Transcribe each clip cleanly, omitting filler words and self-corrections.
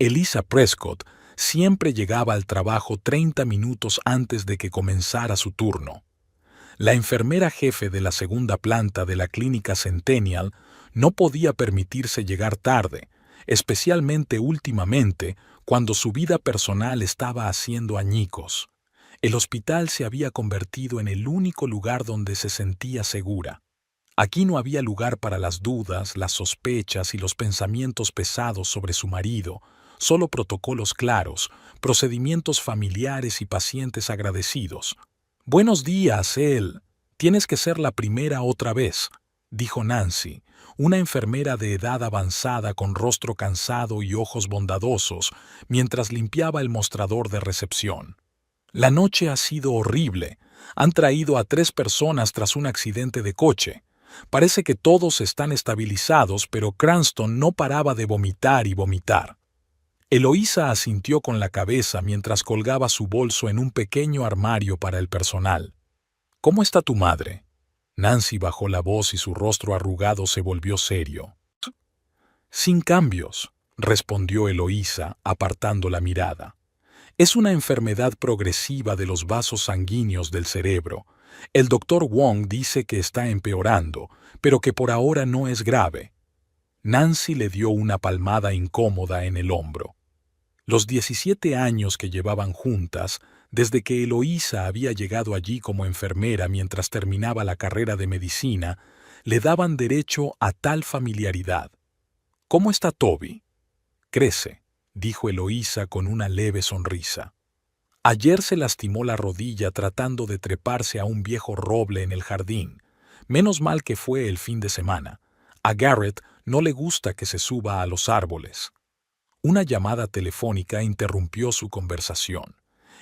Elisa Prescott siempre llegaba al trabajo 30 minutos antes de que comenzara su turno. La enfermera jefe de la segunda planta de la clínica Centennial no podía permitirse llegar tarde, especialmente últimamente cuando su vida personal estaba haciendo añicos. El hospital se había convertido en el único lugar donde se sentía segura. Aquí no había lugar para las dudas, las sospechas y los pensamientos pesados sobre su marido, solo protocolos claros, procedimientos familiares y pacientes agradecidos. «Buenos días, él. Tienes que ser la primera otra vez», dijo Nancy, una enfermera de edad avanzada con rostro cansado y ojos bondadosos, mientras limpiaba el mostrador de recepción. «La noche ha sido horrible. Han traído a 3 personas tras un accidente de coche. Parece que todos están estabilizados, pero Cranston no paraba de vomitar y vomitar». Eloísa asintió con la cabeza mientras colgaba su bolso en un pequeño armario para el personal. «¿Cómo está tu madre?» Nancy bajó la voz y su rostro arrugado se volvió serio. «Sin cambios», respondió Eloísa, apartando la mirada. «Es una enfermedad progresiva de los vasos sanguíneos del cerebro. El doctor Wong dice que está empeorando, pero que por ahora no es grave». Nancy le dio una palmada incómoda en el hombro. Los 17 años que llevaban juntas, desde que Eloísa había llegado allí como enfermera mientras terminaba la carrera de medicina, le daban derecho a tal familiaridad. «¿Cómo está Toby?» «Crece», dijo Eloísa con una leve sonrisa. «Ayer se lastimó la rodilla tratando de treparse a un viejo roble en el jardín. Menos mal que fue el fin de semana. A Garrett no le gusta que se suba a los árboles». Una llamada telefónica interrumpió su conversación.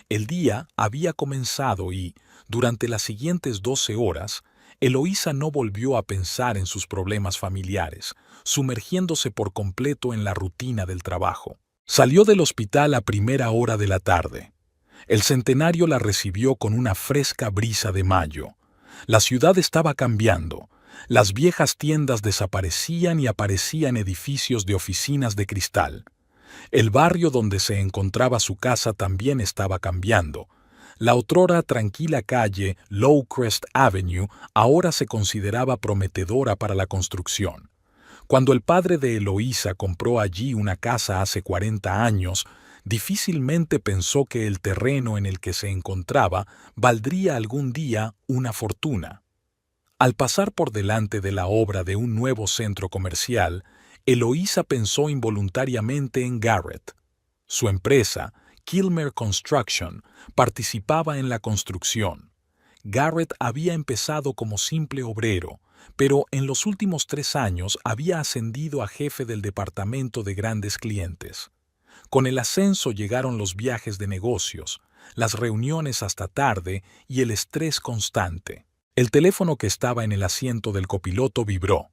El día había comenzado y, durante las siguientes 12 horas, Eloísa no volvió a pensar en sus problemas familiares, sumergiéndose por completo en la rutina del trabajo. Salió del hospital a primera hora de la tarde. El Centenario la recibió con una fresca brisa de mayo. La ciudad estaba cambiando. Las viejas tiendas desaparecían y aparecían edificios de oficinas de cristal. El barrio donde se encontraba su casa también estaba cambiando. La otrora tranquila calle Lowcrest Avenue ahora se consideraba prometedora para la construcción. Cuando el padre de Eloísa compró allí una casa hace 40 años, difícilmente pensó que el terreno en el que se encontraba valdría algún día una fortuna. Al pasar por delante de la obra de un nuevo centro comercial, Eloísa pensó involuntariamente en Garrett. Su empresa, Kilmer Construction, participaba en la construcción. Garrett había empezado como simple obrero, pero en los últimos 3 años había ascendido a jefe del departamento de grandes clientes. Con el ascenso llegaron los viajes de negocios, las reuniones hasta tarde y el estrés constante. El teléfono que estaba en el asiento del copiloto vibró.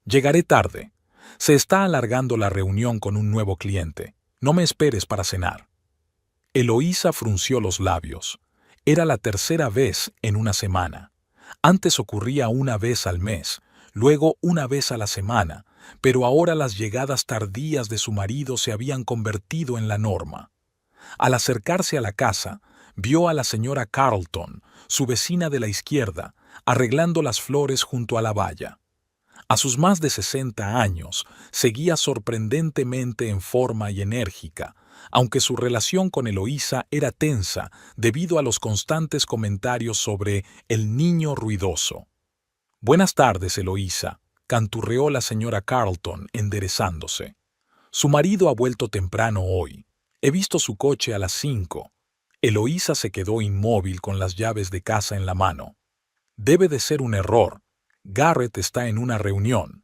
«Llegaré tarde. Se está alargando la reunión con un nuevo cliente. No me esperes para cenar». Eloísa frunció los labios. Era la tercera vez en una semana. Antes ocurría una vez al mes, luego una vez a la semana, pero ahora las llegadas tardías de su marido se habían convertido en la norma. Al acercarse a la casa, vio a la señora Carlton, su vecina de la izquierda, arreglando las flores junto a la valla. A sus más de 60 años, seguía sorprendentemente en forma y enérgica, aunque su relación con Eloísa era tensa debido a los constantes comentarios sobre el niño ruidoso. «Buenas tardes, Eloísa», canturreó la señora Carlton, enderezándose. «Su marido ha vuelto temprano hoy. He visto su coche a las 5». Eloísa se quedó inmóvil con las llaves de casa en la mano. «Debe de ser un error. Garrett está en una reunión».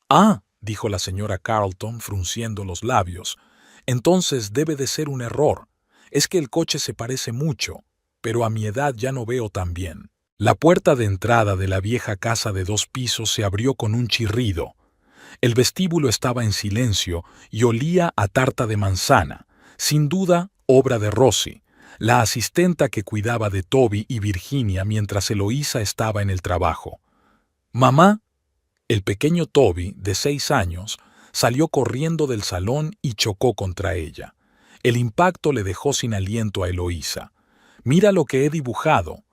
«Ah», dijo la señora Carlton frunciendo los labios, «entonces debe de ser un error. Es que el coche se parece mucho, pero a mi edad ya no veo tan bien». La puerta de entrada de la vieja casa de 2 pisos se abrió con un chirrido. El vestíbulo estaba en silencio y olía a tarta de manzana, sin duda obra de Rosie, la asistenta que cuidaba de Toby y Virginia mientras Eloísa estaba en el trabajo. «Mamá». El pequeño Toby, de 6 años, salió corriendo del salón y chocó contra ella. El impacto le dejó sin aliento a Eloísa. «Mira lo que he dibujado».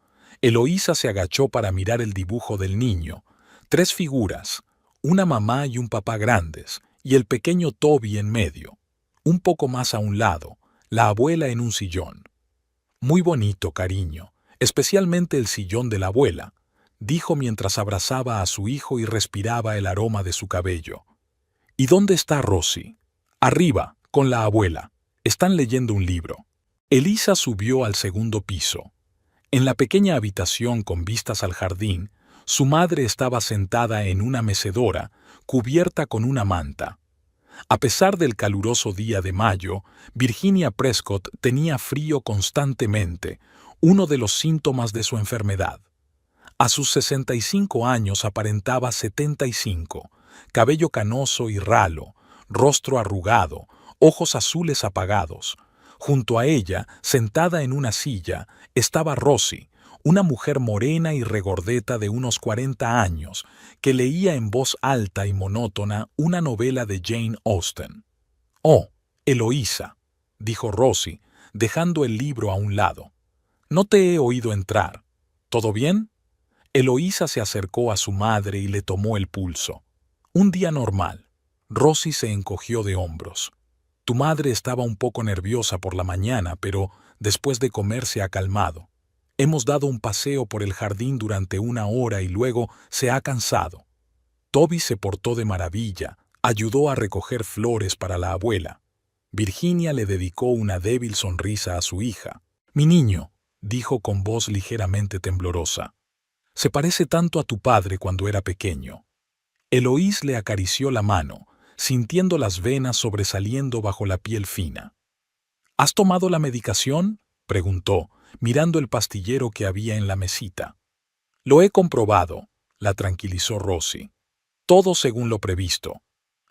Eloísa se agachó para mirar el dibujo del niño. 3 figuras, una mamá y un papá grandes, y el pequeño Toby en medio. Un poco más a un lado, la abuela en un sillón. «Muy bonito, cariño, especialmente el sillón de la abuela», dijo mientras abrazaba a su hijo y respiraba el aroma de su cabello. «¿Y dónde está Rosie?» «Arriba, con la abuela. Están leyendo un libro». Elisa subió al segundo piso. En la pequeña habitación con vistas al jardín, su madre estaba sentada en una mecedora, cubierta con una manta. A pesar del caluroso día de mayo, Virginia Prescott tenía frío constantemente, uno de los síntomas de su enfermedad. A sus 65 años aparentaba 75, cabello canoso y ralo, rostro arrugado, ojos azules apagados. Junto a ella, sentada en una silla, estaba Rosie, una mujer morena y regordeta de unos 40 años, que leía en voz alta y monótona una novela de Jane Austen. «Oh, Eloísa», dijo Rosie, dejando el libro a un lado. «No te he oído entrar. ¿Todo bien?» Eloísa se acercó a su madre y le tomó el pulso. «Un día normal». Rosie se encogió de hombros. «Tu madre estaba un poco nerviosa por la mañana, pero después de comer se ha calmado. Hemos dado un paseo por el jardín durante 1 hora y luego se ha cansado». Toby se portó de maravilla, ayudó a recoger flores para la abuela. Virginia le dedicó una débil sonrisa a su hija. «Mi niño», dijo con voz ligeramente temblorosa, «se parece tanto a tu padre cuando era pequeño». Eloís le acarició la mano, sintiendo las venas sobresaliendo bajo la piel fina. «¿Has tomado la medicación?», preguntó, mirando el pastillero que había en la mesita. «Lo he comprobado», la tranquilizó Rosie. «Todo según lo previsto.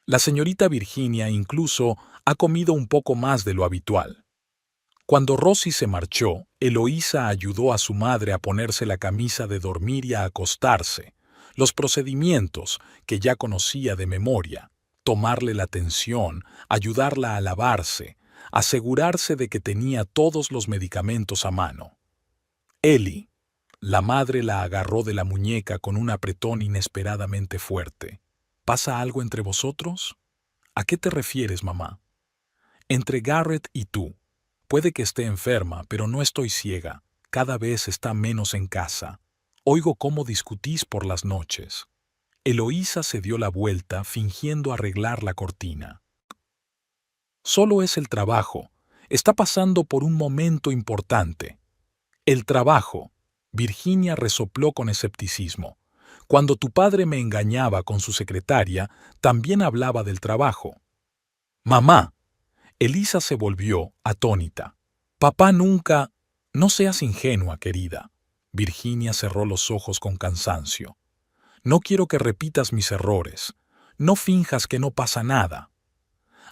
La señorita Virginia incluso ha comido un poco más de lo habitual». Cuando Rosie se marchó, Eloísa ayudó a su madre a ponerse la camisa de dormir y a acostarse, los procedimientos que ya conocía de memoria, tomarle la tensión, ayudarla a lavarse, asegurarse de que tenía todos los medicamentos a mano. «Ellie», la madre la agarró de la muñeca con un apretón inesperadamente fuerte. «¿Pasa algo entre vosotros?» «¿A qué te refieres, mamá?» «Entre Garrett y tú. Puede que esté enferma, pero no estoy ciega. Cada vez está menos en casa. Oigo cómo discutís por las noches». Eloísa se dio la vuelta fingiendo arreglar la cortina. «Solo es el trabajo. Está pasando por un momento importante». «El trabajo», Virginia resopló con escepticismo. «Cuando tu padre me engañaba con su secretaria, también hablaba del trabajo». «Mamá». Elisa se volvió atónita. «Papá nunca...» «No seas ingenua, querida». Virginia cerró los ojos con cansancio. «No quiero que repitas mis errores. No finjas que no pasa nada».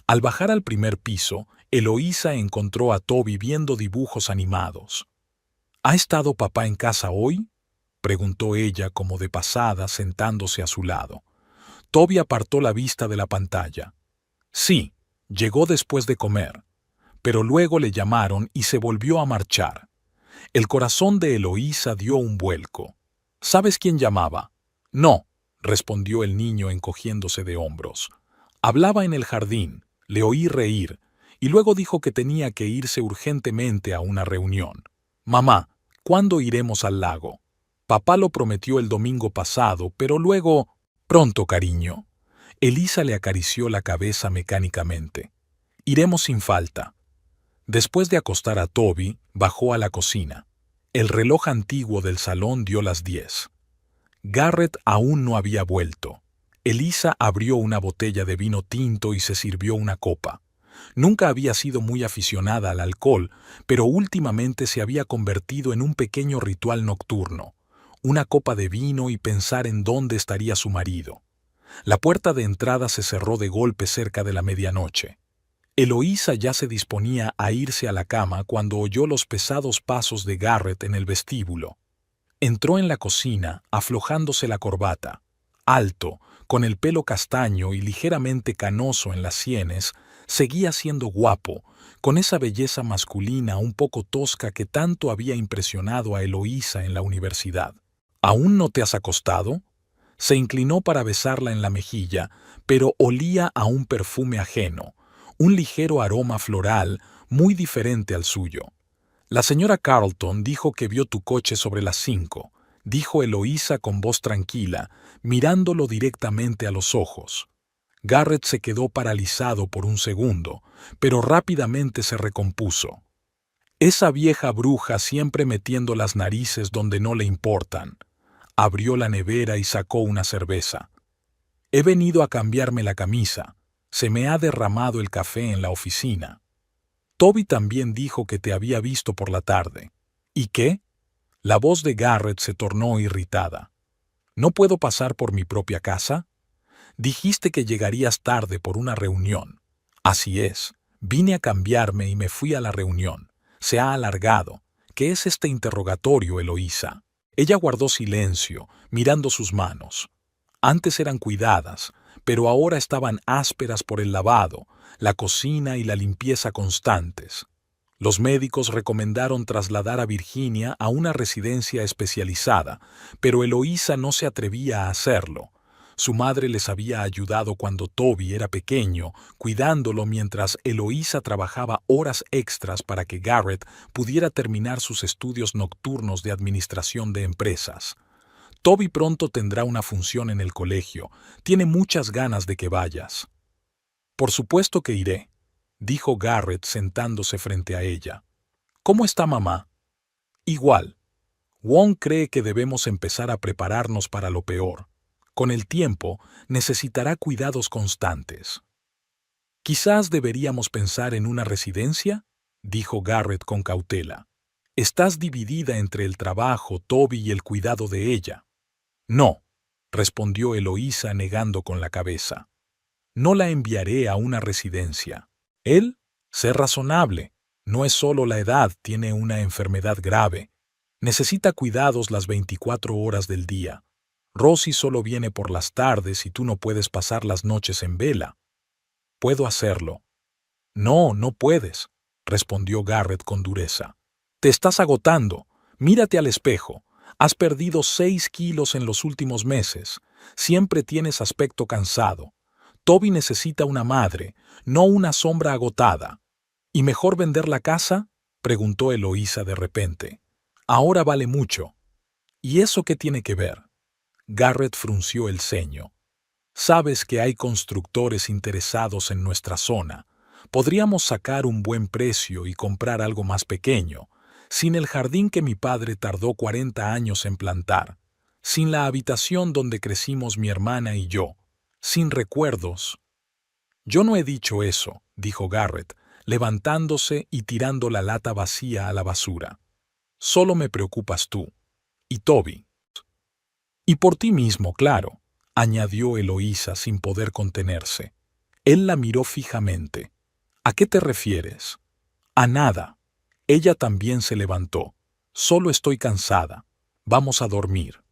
Al bajar al primer piso, Eloísa encontró a Toby viendo dibujos animados. «¿Ha estado papá en casa hoy?», preguntó ella como de pasada, sentándose a su lado. Toby apartó la vista de la pantalla. «Sí, llegó después de comer, pero luego le llamaron y se volvió a marchar». El corazón de Eloísa dio un vuelco. «¿Sabes quién llamaba?» «No», respondió el niño encogiéndose de hombros. «Hablaba en el jardín, le oí reír, y luego dijo que tenía que irse urgentemente a una reunión. Mamá, ¿cuándo iremos al lago? Papá lo prometió el domingo pasado, pero luego... Pronto, cariño». Elisa le acarició la cabeza mecánicamente. «Iremos sin falta». Después de acostar a Toby, bajó a la cocina. El reloj antiguo del salón dio las 10. Garrett aún no había vuelto. Elisa abrió una botella de vino tinto y se sirvió una copa. Nunca había sido muy aficionada al alcohol, pero últimamente se había convertido en un pequeño ritual nocturno. Una copa de vino y pensar en dónde estaría su marido. La puerta de entrada se cerró de golpe cerca de la medianoche. Eloísa ya se disponía a irse a la cama cuando oyó los pesados pasos de Garrett en el vestíbulo. Entró en la cocina, aflojándose la corbata. Alto, con el pelo castaño y ligeramente canoso en las sienes, seguía siendo guapo, con esa belleza masculina un poco tosca que tanto había impresionado a Eloísa en la universidad. ¿Aún no te has acostado? Se inclinó para besarla en la mejilla, pero olía a un perfume ajeno, un ligero aroma floral muy diferente al suyo. La señora Carlton dijo que vio tu coche sobre las 5, dijo Eloísa con voz tranquila, mirándolo directamente a los ojos. Garrett se quedó paralizado por un segundo, pero rápidamente se recompuso. Esa vieja bruja siempre metiendo las narices donde no le importan. Abrió la nevera y sacó una cerveza. He venido a cambiarme la camisa. Se me ha derramado el café en la oficina. Toby también dijo que te había visto por la tarde. ¿Y qué? La voz de Garrett se tornó irritada. ¿No puedo pasar por mi propia casa? Dijiste que llegarías tarde por una reunión. Así es. Vine a cambiarme y me fui a la reunión. Se ha alargado. ¿Qué es este interrogatorio, Eloísa? Ella guardó silencio, mirando sus manos. Antes eran cuidadas, pero ahora estaban ásperas por el lavado, la cocina y la limpieza constantes. Los médicos recomendaron trasladar a Virginia a una residencia especializada, pero Eloísa no se atrevía a hacerlo. Su madre les había ayudado cuando Toby era pequeño, cuidándolo mientras Eloísa trabajaba horas extras para que Garrett pudiera terminar sus estudios nocturnos de administración de empresas. Toby pronto tendrá una función en el colegio. Tiene muchas ganas de que vayas. Por supuesto que iré, dijo Garrett sentándose frente a ella. ¿Cómo está mamá? Igual. Wong cree que debemos empezar a prepararnos para lo peor. Con el tiempo, necesitará cuidados constantes. Quizás deberíamos pensar en una residencia, dijo Garrett con cautela. Estás dividida entre el trabajo, Toby y el cuidado de ella. No, respondió Eloísa negando con la cabeza. No la enviaré a una residencia. Él, sé razonable. No es solo la edad, tiene una enfermedad grave. Necesita cuidados las 24 horas del día. Rosie solo viene por las tardes y tú no puedes pasar las noches en vela. Puedo hacerlo. No, no puedes, respondió Garrett con dureza. Te estás agotando. Mírate al espejo. Has perdido 6 kilos en los últimos meses. Siempre tienes aspecto cansado. Toby necesita una madre, no una sombra agotada. ¿Y mejor vender la casa? Preguntó Eloísa de repente. Ahora vale mucho. ¿Y eso qué tiene que ver? Garrett frunció el ceño. Sabes que hay constructores interesados en nuestra zona. Podríamos sacar un buen precio y comprar algo más pequeño, sin el jardín que mi padre tardó 40 años en plantar, sin la habitación donde crecimos mi hermana y yo, sin recuerdos. Yo no he dicho eso, dijo Garrett, levantándose y tirando la lata vacía a la basura. Solo me preocupas tú. Y Toby. Y por ti mismo, claro, añadió Eloísa sin poder contenerse. Él la miró fijamente. ¿A qué te refieres? A nada. Ella también se levantó. Solo estoy cansada. Vamos a dormir.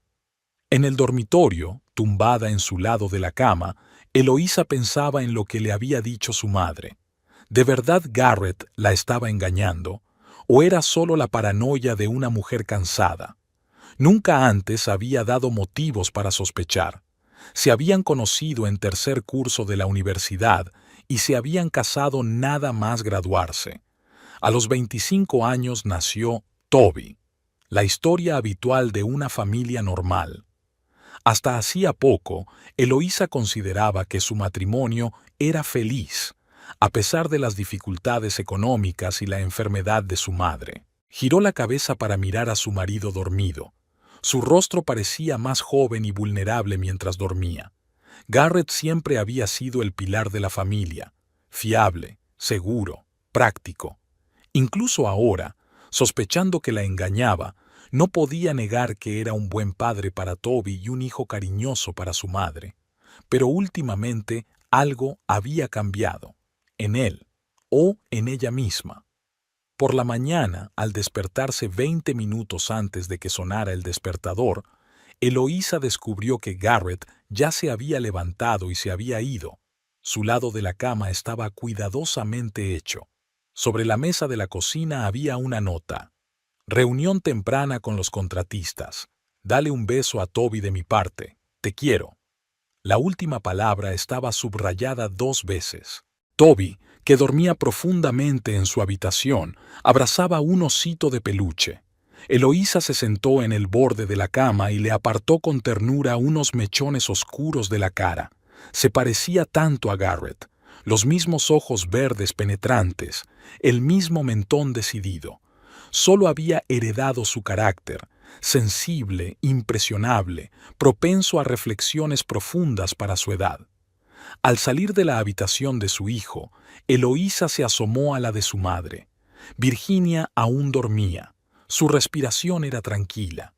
En el dormitorio, tumbada en su lado de la cama, Eloísa pensaba en lo que le había dicho su madre. ¿De verdad Garrett la estaba engañando? ¿O era solo la paranoia de una mujer cansada? Nunca antes había dado motivos para sospechar. Se habían conocido en tercer curso de la universidad y se habían casado nada más graduarse. A los 25 años nació Toby, la historia habitual de una familia normal. Hasta hacía poco, Eloísa consideraba que su matrimonio era feliz, a pesar de las dificultades económicas y la enfermedad de su madre. Giró la cabeza para mirar a su marido dormido. Su rostro parecía más joven y vulnerable mientras dormía. Garrett siempre había sido el pilar de la familia, fiable, seguro, práctico. Incluso ahora, sospechando que la engañaba, no podía negar que era un buen padre para Toby y un hijo cariñoso para su madre. Pero últimamente algo había cambiado, en él o en ella misma. Por la mañana, al despertarse 20 minutos antes de que sonara el despertador, Eloísa descubrió que Garrett ya se había levantado y se había ido. Su lado de la cama estaba cuidadosamente hecho. Sobre la mesa de la cocina había una nota. Reunión temprana con los contratistas. Dale un beso a Toby de mi parte. Te quiero. La última palabra estaba subrayada 2 veces. Toby, que dormía profundamente en su habitación, abrazaba un osito de peluche. Eloísa se sentó en el borde de la cama y le apartó con ternura unos mechones oscuros de la cara. Se parecía tanto a Garrett, los mismos ojos verdes penetrantes, el mismo mentón decidido. Solo había heredado su carácter, sensible, impresionable, propenso a reflexiones profundas para su edad. Al salir de la habitación de su hijo, Eloísa se asomó a la de su madre. Virginia aún dormía. Su respiración era tranquila.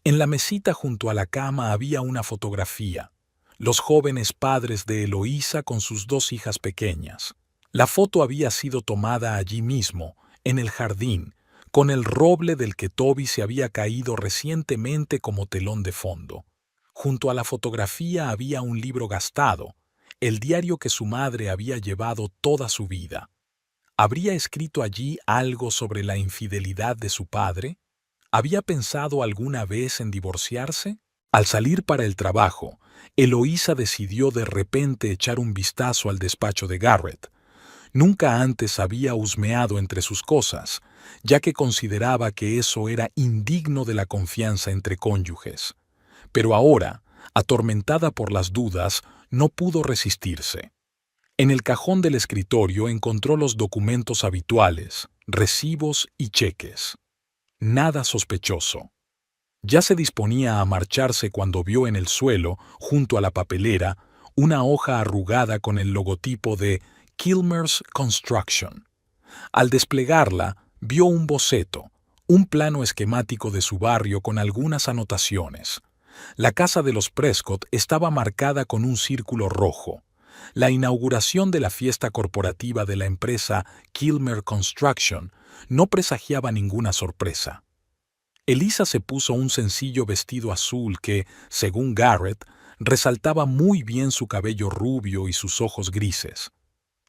En la mesita junto a la cama había una fotografía. Los jóvenes padres de Eloísa con sus 2 hijas pequeñas. La foto había sido tomada allí mismo, en el jardín, con el roble del que Toby se había caído recientemente como telón de fondo. Junto a la fotografía había un libro gastado, el diario que su madre había llevado toda su vida. ¿Habría escrito allí algo sobre la infidelidad de su padre? ¿Había pensado alguna vez en divorciarse? Al salir para el trabajo, Eloísa decidió de repente echar un vistazo al despacho de Garrett. Nunca antes había husmeado entre sus cosas, ya que consideraba que eso era indigno de la confianza entre cónyuges. Pero ahora, atormentada por las dudas, no pudo resistirse. En el cajón del escritorio encontró los documentos habituales, recibos y cheques. Nada sospechoso. Ya se disponía a marcharse cuando vio en el suelo, junto a la papelera, una hoja arrugada con el logotipo de Kilmer's Construction. Al desplegarla, vio un boceto, un plano esquemático de su barrio con algunas anotaciones. La casa de los Prescott estaba marcada con un círculo rojo. La inauguración de la fiesta corporativa de la empresa Kilmer Construction no presagiaba ninguna sorpresa. Elisa se puso un sencillo vestido azul que, según Garrett, resaltaba muy bien su cabello rubio y sus ojos grises.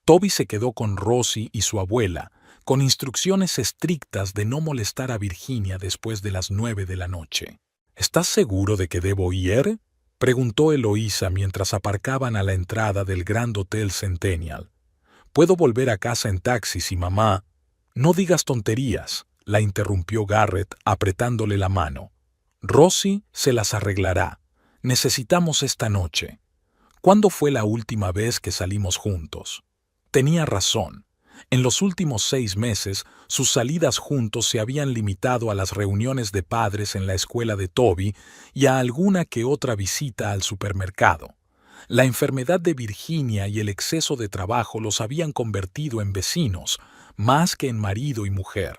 Toby se quedó con Rosie y su abuela, con instrucciones estrictas de no molestar a Virginia después de las 9 de la noche. ¿Estás seguro de que debo ir?, preguntó Eloísa mientras aparcaban a la entrada del Grand Hotel Centennial. «Puedo volver a casa en taxi si mamá...» «No digas tonterías», la interrumpió Garrett apretándole la mano. «Rosie se las arreglará. Necesitamos esta noche. ¿Cuándo fue la última vez que salimos juntos?» Tenía razón. En los últimos 6 meses, sus salidas juntos se habían limitado a las reuniones de padres en la escuela de Toby y a alguna que otra visita al supermercado. La enfermedad de Virginia y el exceso de trabajo los habían convertido en vecinos, más que en marido y mujer.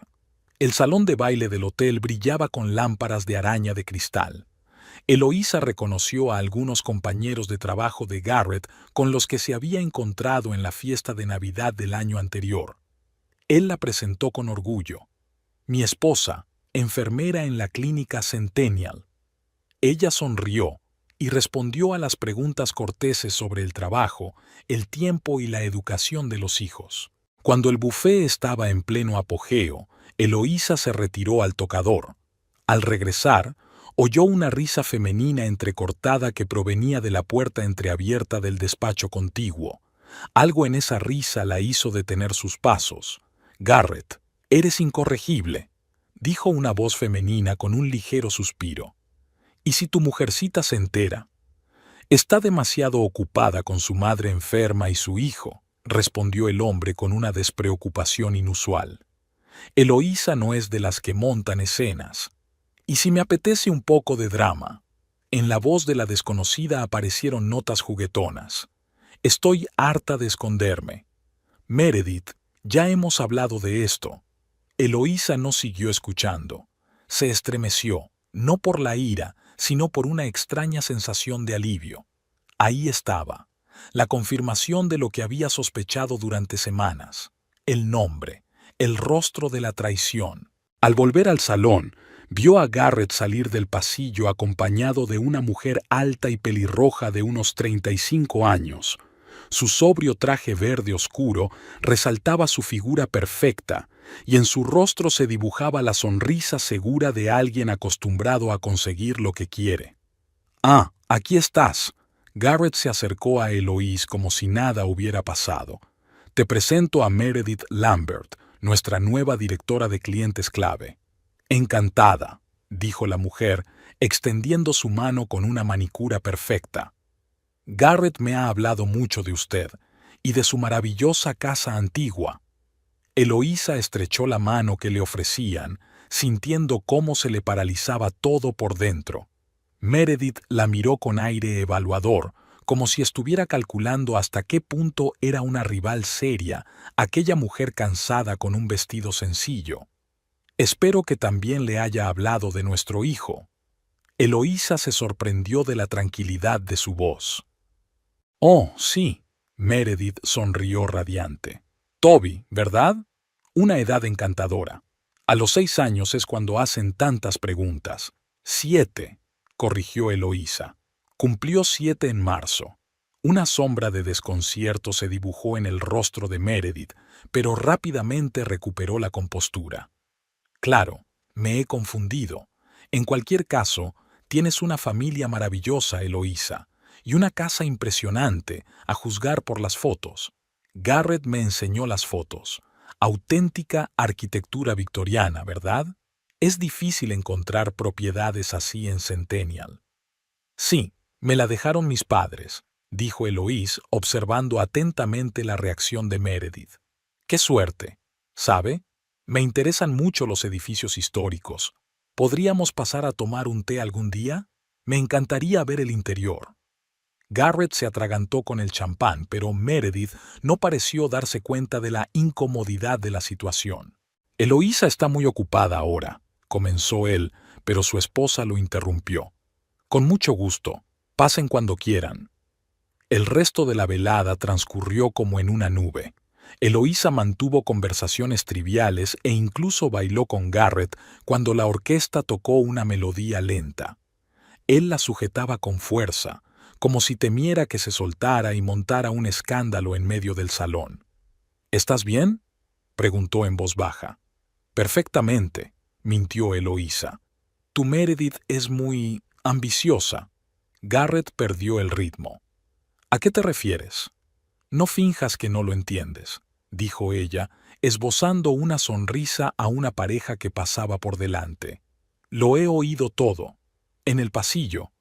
El salón de baile del hotel brillaba con lámparas de araña de cristal. Eloísa reconoció a algunos compañeros de trabajo de Garrett con los que se había encontrado en la fiesta de Navidad del año anterior. Él la presentó con orgullo. «Mi esposa, enfermera en la clínica Centennial». Ella sonrió y respondió a las preguntas corteses sobre el trabajo, el tiempo y la educación de los hijos. Cuando el buffet estaba en pleno apogeo, Eloísa se retiró al tocador. Al regresar, oyó una risa femenina entrecortada que provenía de la puerta entreabierta del despacho contiguo. Algo en esa risa la hizo detener sus pasos. «Garrett, eres incorregible», dijo una voz femenina con un ligero suspiro. «¿Y si tu mujercita se entera?» «Está demasiado ocupada con su madre enferma y su hijo», respondió el hombre con una despreocupación inusual. «Eloísa no es de las que montan escenas. ¿Y si me apetece un poco de drama?» En la voz de la desconocida aparecieron notas juguetonas. «Estoy harta de esconderme. Meredith, ya hemos hablado de esto». Eloísa no siguió escuchando. Se estremeció, no por la ira, sino por una extraña sensación de alivio. Ahí estaba, la confirmación de lo que había sospechado durante semanas. El nombre, el rostro de la traición. Al volver al salón, vio a Garrett salir del pasillo acompañado de una mujer alta y pelirroja de unos 35 años. Su sobrio traje verde oscuro resaltaba su figura perfecta, y en su rostro se dibujaba la sonrisa segura de alguien acostumbrado a conseguir lo que quiere. «Ah, aquí estás». Garrett se acercó a Eloise como si nada hubiera pasado. «Te presento a Meredith Lambert, nuestra nueva directora de clientes clave». «Encantada», dijo la mujer, extendiendo su mano con una manicura perfecta. «Garrett me ha hablado mucho de usted y de su maravillosa casa antigua». Eloísa estrechó la mano que le ofrecían, sintiendo cómo se le paralizaba todo por dentro. Meredith la miró con aire evaluador, como si estuviera calculando hasta qué punto era una rival seria, aquella mujer cansada con un vestido sencillo. «Espero que también le haya hablado de nuestro hijo». Eloísa se sorprendió de la tranquilidad de su voz. «Oh, sí», Meredith sonrió radiante. «Toby, ¿verdad? Una edad encantadora. A los 6 años es cuando hacen tantas preguntas». «7», corrigió Eloísa. «Cumplió 7 en marzo». Una sombra de desconcierto se dibujó en el rostro de Meredith, pero rápidamente recuperó la compostura. «Claro, me he confundido. En cualquier caso, tienes una familia maravillosa, Eloísa, y una casa impresionante, a juzgar por las fotos. Garrett me enseñó las fotos. Auténtica arquitectura victoriana, ¿verdad? Es difícil encontrar propiedades así en Centennial». «Sí, me la dejaron mis padres», dijo Eloise, observando atentamente la reacción de Meredith. «Qué suerte. ¿Sabe? Me interesan mucho los edificios históricos. ¿Podríamos pasar a tomar un té algún día? Me encantaría ver el interior». Garrett se atragantó con el champán, pero Meredith no pareció darse cuenta de la incomodidad de la situación. «Eloísa está muy ocupada ahora», comenzó él, pero su esposa lo interrumpió. «Con mucho gusto. Pasen cuando quieran». El resto de la velada transcurrió como en una nube. Eloísa mantuvo conversaciones triviales e incluso bailó con Garrett cuando la orquesta tocó una melodía lenta. Él la sujetaba con fuerza, como si temiera que se soltara y montara un escándalo en medio del salón. «¿Estás bien?», preguntó en voz baja. «Perfectamente», mintió Eloísa. «Tu Meredith es muy ambiciosa». Garrett perdió el ritmo. «¿A qué te refieres?». «No finjas que no lo entiendes», dijo ella, esbozando una sonrisa a una pareja que pasaba por delante. «Lo he oído todo. En el pasillo».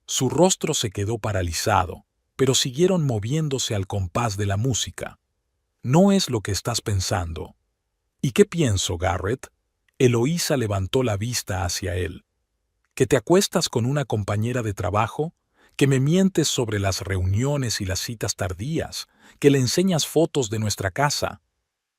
Su rostro se quedó paralizado, pero siguieron moviéndose al compás de la música. «No es lo que estás pensando». «¿Y qué pienso, Garrett?». Eloísa levantó la vista hacia él. «¿Que te acuestas con una compañera de trabajo? ¿Que me mientes sobre las reuniones y las citas tardías? ¿Que le enseñas fotos de nuestra casa?».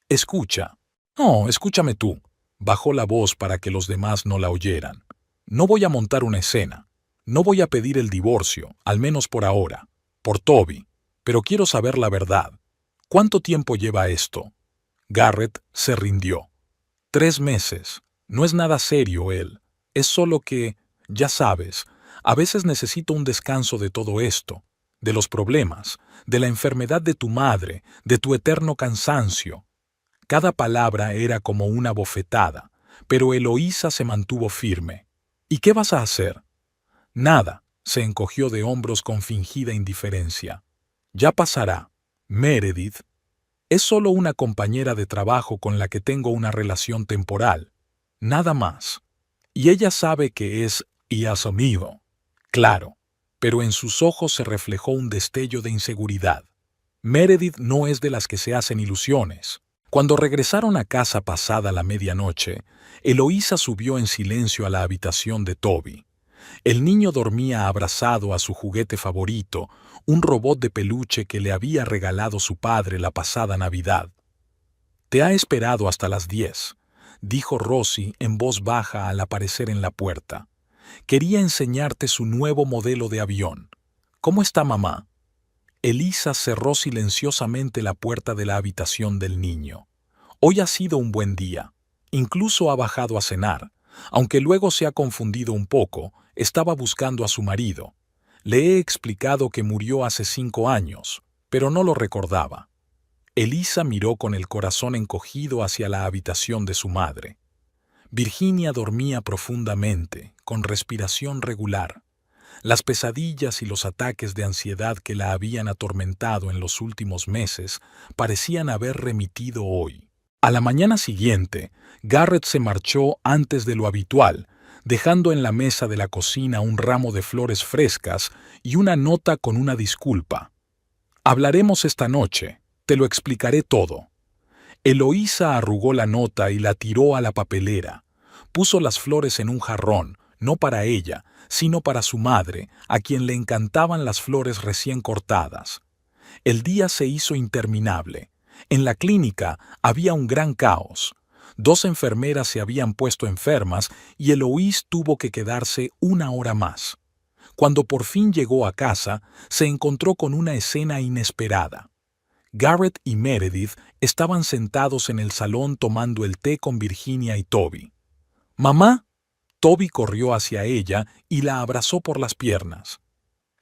«Escucha». «No, escúchame tú». Bajó la voz para que los demás no la oyeran. «No voy a montar una escena. No voy a pedir el divorcio, al menos por ahora, por Toby, pero quiero saber la verdad. ¿Cuánto tiempo lleva esto?». Garrett se rindió. 3 meses. No es nada serio él. Es solo que, ya sabes, a veces necesito un descanso de todo esto, de los problemas, de la enfermedad de tu madre, de tu eterno cansancio. Cada palabra era como una bofetada, pero Eloísa se mantuvo firme. «¿Y qué vas a hacer?». «Nada», se encogió de hombros con fingida indiferencia. «Ya pasará. Meredith es solo una compañera de trabajo con la que tengo una relación temporal. Nada más. Y ella sabe que es y asumido». Claro, pero en sus ojos se reflejó un destello de inseguridad. Meredith no es de las que se hacen ilusiones. Cuando regresaron a casa pasada la medianoche, Eloísa subió en silencio a la habitación de Toby. El niño dormía abrazado a su juguete favorito, un robot de peluche que le había regalado su padre la pasada Navidad. «Te ha esperado hasta las 10», dijo Rosie en voz baja al aparecer en la puerta. «Quería enseñarte su nuevo modelo de avión. ¿Cómo está mamá?». Elisa cerró silenciosamente la puerta de la habitación del niño. «Hoy ha sido un buen día. Incluso ha bajado a cenar. Aunque luego se ha confundido un poco, estaba buscando a su marido. Le he explicado que murió hace 5 años, pero no lo recordaba. Elisa miró con el corazón encogido hacia la habitación de su madre. Virginia dormía profundamente, con respiración regular. Las pesadillas y los ataques de ansiedad que la habían atormentado en los últimos meses parecían haber remitido hoy. A la mañana siguiente, Garrett se marchó antes de lo habitual, dejando en la mesa de la cocina un ramo de flores frescas y una nota con una disculpa. «Hablaremos esta noche, te lo explicaré todo». Eloísa arrugó la nota y la tiró a la papelera. Puso las flores en un jarrón, no para ella, sino para su madre, a quien le encantaban las flores recién cortadas. El día se hizo interminable. En la clínica había un gran caos. 2 enfermeras se habían puesto enfermas y Eloís tuvo que quedarse 1 hora más. Cuando por fin llegó a casa, se encontró con una escena inesperada. Garrett y Meredith estaban sentados en el salón tomando el té con Virginia y Toby. «¿Mamá?» Toby corrió hacia ella y la abrazó por las piernas.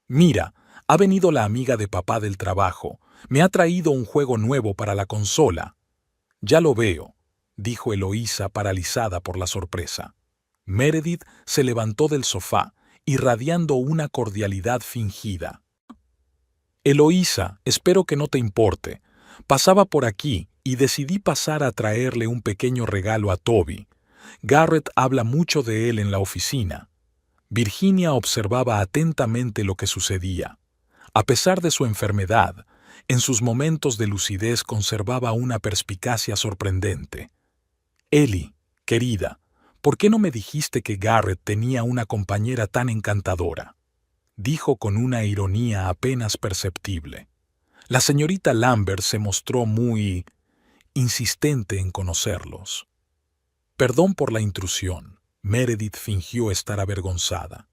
«Mira, ha venido la amiga de papá del trabajo. Me ha traído un juego nuevo para la consola». «Ya lo veo», dijo Eloísa paralizada por la sorpresa. Meredith se levantó del sofá, irradiando una cordialidad fingida. «Eloísa, espero que no te importe. Pasaba por aquí y decidí pasar a traerle un pequeño regalo a Toby. Garrett habla mucho de él en la oficina». Virginia observaba atentamente lo que sucedía. A pesar de su enfermedad, en sus momentos de lucidez conservaba una perspicacia sorprendente. «Ellie, querida, ¿por qué no me dijiste que Garrett tenía una compañera tan encantadora?», dijo con una ironía apenas perceptible. La señorita Lambert se mostró muy insistente en conocerlos. «Perdón por la intrusión», Meredith fingió estar avergonzada.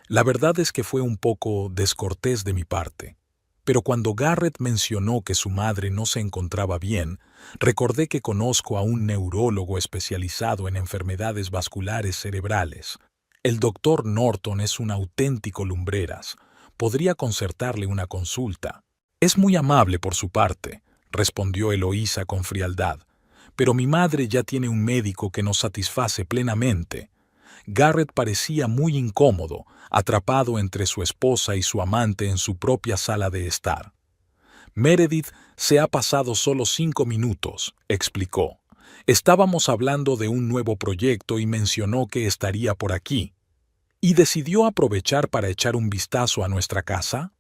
«La verdad es que fue un poco descortés de mi parte. Pero cuando Garrett mencionó que su madre no se encontraba bien, recordé que conozco a un neurólogo especializado en enfermedades vasculares cerebrales. El doctor Norton es un auténtico lumbreras. Podría concertarle una consulta». «Es muy amable por su parte», respondió Eloísa con frialdad. «Pero mi madre ya tiene un médico que nos satisface plenamente». Garrett parecía muy incómodo, atrapado entre su esposa y su amante en su propia sala de estar. «Meredith se ha pasado solo 5 minutos», explicó. «Estábamos hablando de un nuevo proyecto y mencionó que estaría por aquí. ¿Y decidió aprovechar para echar un vistazo a nuestra casa?».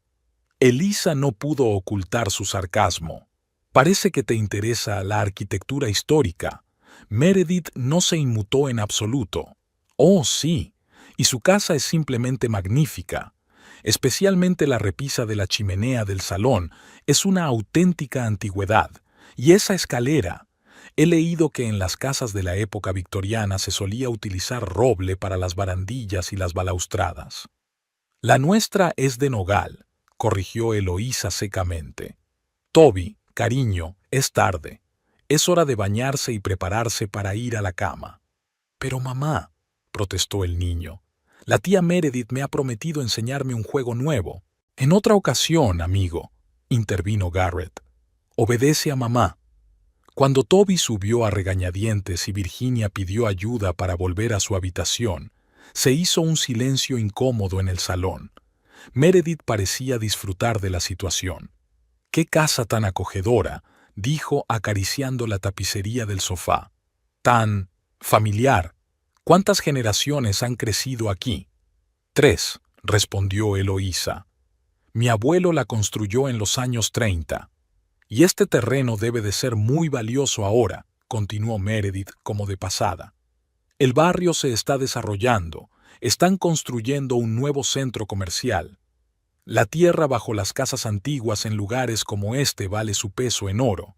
Elisa no pudo ocultar su sarcasmo. «Parece que te interesa la arquitectura histórica». Meredith no se inmutó en absoluto. «Oh, sí, y su casa es simplemente magnífica. Especialmente la repisa de la chimenea del salón es una auténtica antigüedad. Y esa escalera. He leído que en las casas de la época victoriana se solía utilizar roble para las barandillas y las balaustradas». «La nuestra es de nogal», corrigió Eloísa secamente. «Toby, cariño, es tarde. Es hora de bañarse y prepararse para ir a la cama». «Pero mamá», protestó el niño, «la tía Meredith me ha prometido enseñarme un juego nuevo». «En otra ocasión, amigo», intervino Garrett. «Obedece a mamá». Cuando Toby subió a regañadientes y Virginia pidió ayuda para volver a su habitación, se hizo un silencio incómodo en el salón. Meredith parecía disfrutar de la situación. «Qué casa tan acogedora», dijo acariciando la tapicería del sofá. «Tan familiar. ¿Cuántas generaciones han crecido aquí?». «3», respondió Eloísa. «Mi abuelo la construyó en los años 30. Y este terreno debe de ser muy valioso ahora», continuó Meredith como de pasada. «El barrio se está desarrollando. Están construyendo un nuevo centro comercial. La tierra bajo las casas antiguas en lugares como este vale su peso en oro».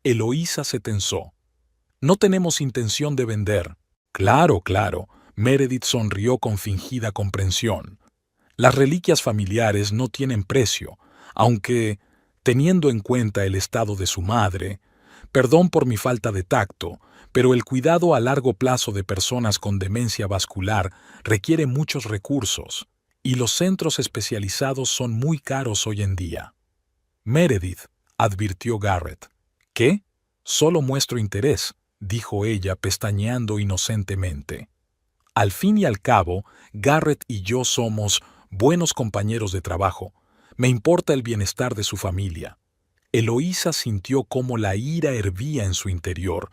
Eloísa se tensó. «No tenemos intención de vender». «Claro, claro», Meredith sonrió con fingida comprensión. «Las reliquias familiares no tienen precio, aunque, teniendo en cuenta el estado de su madre, Perdón por mi falta de tacto, pero el cuidado a largo plazo de personas con demencia vascular requiere muchos recursos, y los centros especializados son muy caros hoy en día. Meredith, advirtió Garrett. ¿Qué? Solo muestro interés, dijo ella pestañeando inocentemente. Al fin y al cabo, Garrett y yo somos buenos compañeros de trabajo. Me importa el bienestar de su familia. Eloísa sintió cómo la ira hervía en su interior.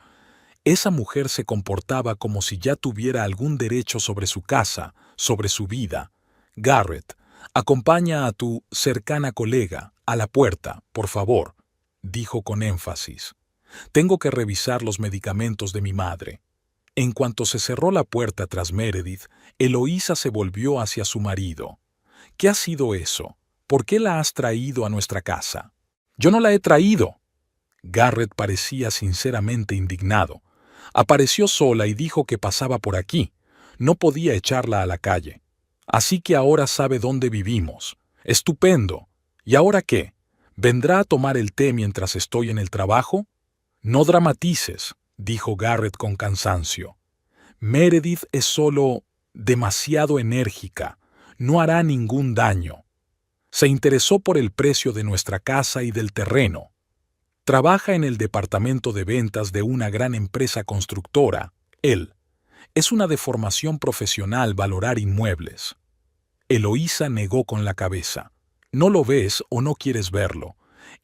Esa mujer se comportaba como si ya tuviera algún derecho sobre su casa, sobre su vida. Garrett, acompaña a tu cercana colega a la puerta, por favor, dijo con énfasis. Tengo que revisar los medicamentos de mi madre. En cuanto se cerró la puerta tras Meredith, Eloísa se volvió hacia su marido. ¿Qué ha sido eso? ¿Por qué la has traído a nuestra casa? Yo no la he traído. Garrett parecía sinceramente indignado. Apareció sola y dijo que pasaba por aquí. No podía echarla a la calle. Así que ahora sabe dónde vivimos. Estupendo. ¿Y ahora qué? ¿Vendrá a tomar el té mientras estoy en el trabajo? No dramatices, dijo Garrett con cansancio. Meredith es solo demasiado enérgica. No hará ningún daño. Se interesó por el precio de nuestra casa y del terreno. Trabaja en el departamento de ventas de una gran empresa constructora. Él. Es una deformación profesional valorar inmuebles. Eloísa negó con la cabeza. No lo ves o no quieres verlo.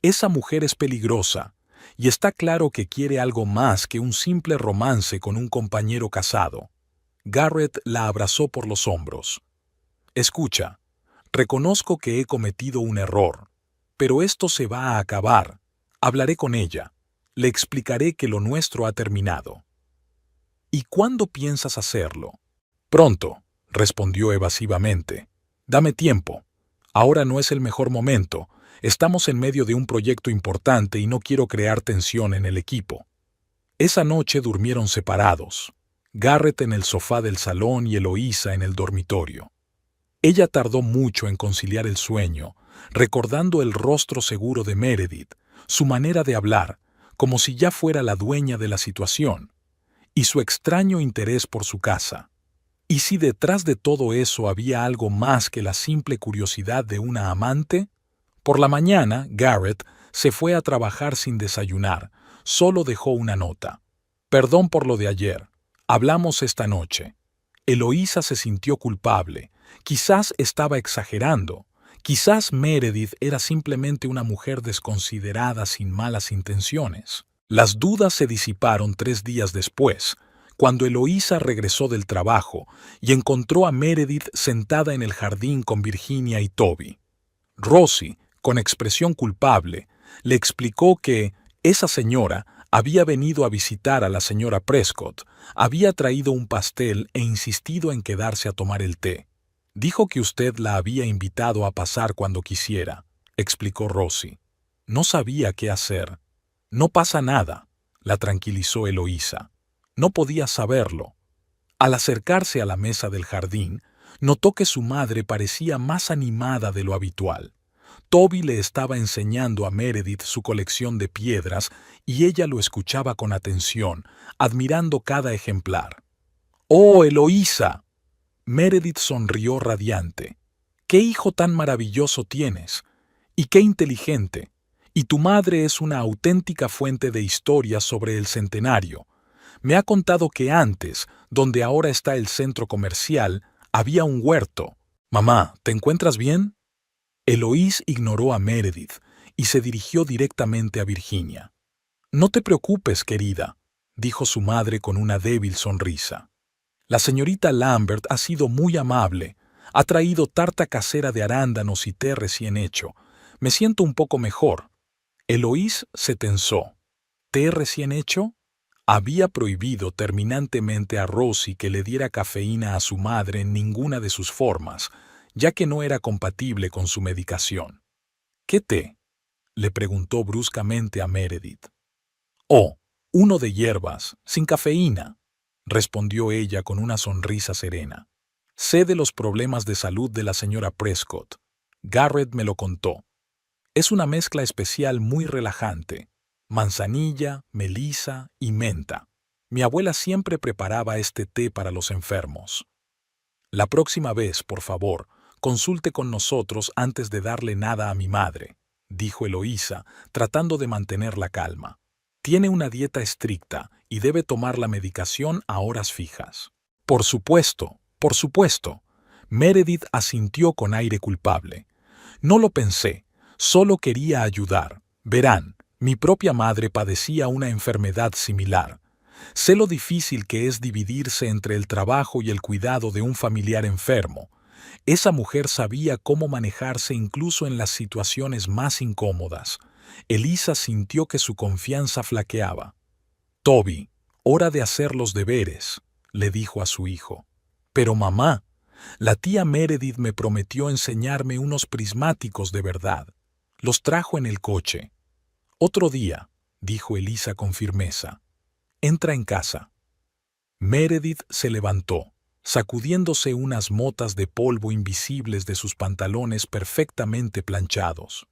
Esa mujer es peligrosa, y está claro que quiere algo más que un simple romance con un compañero casado. Garrett la abrazó por los hombros. Escucha, reconozco que he cometido un error, pero esto se va a acabar. Hablaré con ella. Le explicaré que lo nuestro ha terminado. ¿Y cuándo piensas hacerlo? Pronto, respondió evasivamente. Dame tiempo. Ahora no es el mejor momento. Estamos en medio de un proyecto importante y no quiero crear tensión en el equipo. Esa noche durmieron separados. Garrett en el sofá del salón y Eloísa en el dormitorio. Ella tardó mucho en conciliar el sueño, recordando el rostro seguro de Meredith, su manera de hablar, como si ya fuera la dueña de la situación, y su extraño interés por su casa. ¿Y si detrás de todo eso había algo más que la simple curiosidad de una amante? Por la mañana, Garrett se fue a trabajar sin desayunar, solo dejó una nota. Perdón por lo de ayer. Hablamos esta noche. Eloísa se sintió culpable. Quizás estaba exagerando. Quizás Meredith era simplemente una mujer desconsiderada sin malas intenciones. Las dudas se disiparon 3 días después, cuando Eloísa regresó del trabajo y encontró a Meredith sentada en el jardín con Virginia y Toby. Rosie, con expresión culpable, le explicó que esa señora había venido a visitar a la señora Prescott, había traído un pastel e insistido en quedarse a tomar el té. Dijo que usted la había invitado a pasar cuando quisiera, explicó Rosie. No sabía qué hacer. No pasa nada, la tranquilizó Eloísa. No podía saberlo. Al acercarse a la mesa del jardín, notó que su madre parecía más animada de lo habitual. Toby le estaba enseñando a Meredith su colección de piedras y ella lo escuchaba con atención, admirando cada ejemplar. ¡Oh, Eloísa! Meredith sonrió radiante. ¡Qué hijo tan maravilloso tienes! ¡Y qué inteligente! Y tu madre es una auténtica fuente de historias sobre el centenario. Me ha contado que antes, donde ahora está el centro comercial, había un huerto. Mamá, ¿te encuentras bien? Eloís ignoró a Meredith y se dirigió directamente a Virginia. No te preocupes, querida, dijo su madre con una débil sonrisa. La señorita Lambert ha sido muy amable. Ha traído tarta casera de arándanos y té recién hecho. Me siento un poco mejor. Eloís se tensó. ¿Té recién hecho? Había prohibido terminantemente a Rosie que le diera cafeína a su madre en ninguna de sus formas, ya que no era compatible con su medicación. ¿Qué té? Le preguntó bruscamente a Meredith. Oh, uno de hierbas, sin cafeína, respondió ella con una sonrisa serena. Sé de los problemas de salud de la señora Prescott. Garrett me lo contó. Es una mezcla especial muy relajante. manzanilla, melisa y menta. Mi abuela siempre preparaba este té para los enfermos. La próxima vez, por favor, consulte con nosotros antes de darle nada a mi madre, dijo Eloísa, tratando de mantener la calma. Tiene una dieta estricta y debe tomar la medicación a horas fijas. Por supuesto, por supuesto. Meredith asintió con aire culpable. No lo pensé, solo quería ayudar. Verán, mi propia madre padecía una enfermedad similar. Sé lo difícil que es dividirse entre el trabajo y el cuidado de un familiar enfermo. Esa mujer sabía cómo manejarse incluso en las situaciones más incómodas. Elisa sintió que su confianza flaqueaba. Toby, hora de hacer los deberes, le dijo a su hijo. Pero mamá, la tía Meredith me prometió enseñarme unos prismáticos de verdad. Los trajo en el coche. Otro día, dijo Elisa con firmeza. Entra en casa. Meredith se levantó, sacudiéndose unas motas de polvo invisibles de sus pantalones perfectamente planchados.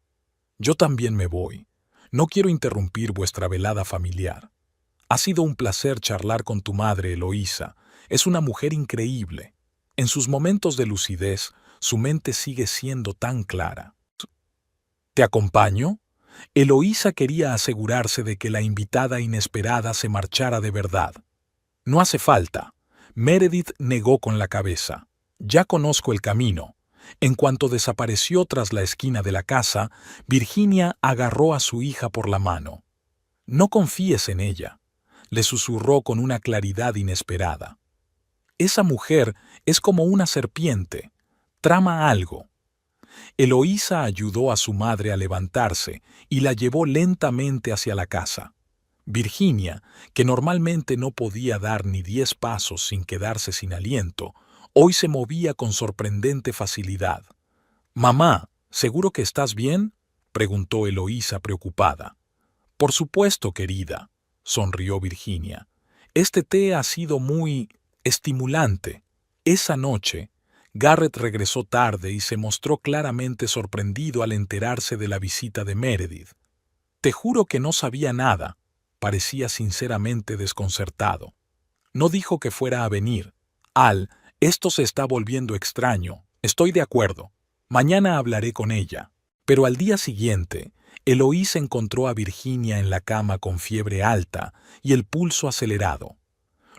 Yo también me voy. No quiero interrumpir vuestra velada familiar. Ha sido un placer charlar con tu madre, Eloísa. Es una mujer increíble. En sus momentos de lucidez, su mente sigue siendo tan clara. ¿Te acompaño? Eloísa quería asegurarse de que la invitada inesperada se marchara de verdad. No hace falta. Meredith negó con la cabeza. Ya conozco el camino. En cuanto desapareció tras la esquina de la casa, Virginia agarró a su hija por la mano. No confíes en ella, le susurró con una claridad inesperada. Esa mujer es como una serpiente. Trama algo. Eloísa ayudó a su madre a levantarse y la llevó lentamente hacia la casa. Virginia, que normalmente no podía dar ni 10 pasos sin quedarse sin aliento, hoy se movía con sorprendente facilidad. «Mamá, ¿seguro que estás bien?», preguntó Eloísa preocupada. «Por supuesto, querida», sonrió Virginia. «Este té ha sido muy estimulante. Esa noche, Garrett regresó tarde y se mostró claramente sorprendido al enterarse de la visita de Meredith. Te juro que no sabía nada», parecía sinceramente desconcertado. No dijo que fuera a venir. «Al, esto se está volviendo extraño. Estoy de acuerdo. Mañana hablaré con ella». Pero al día siguiente, Eloísa encontró a Virginia en la cama con fiebre alta y el pulso acelerado.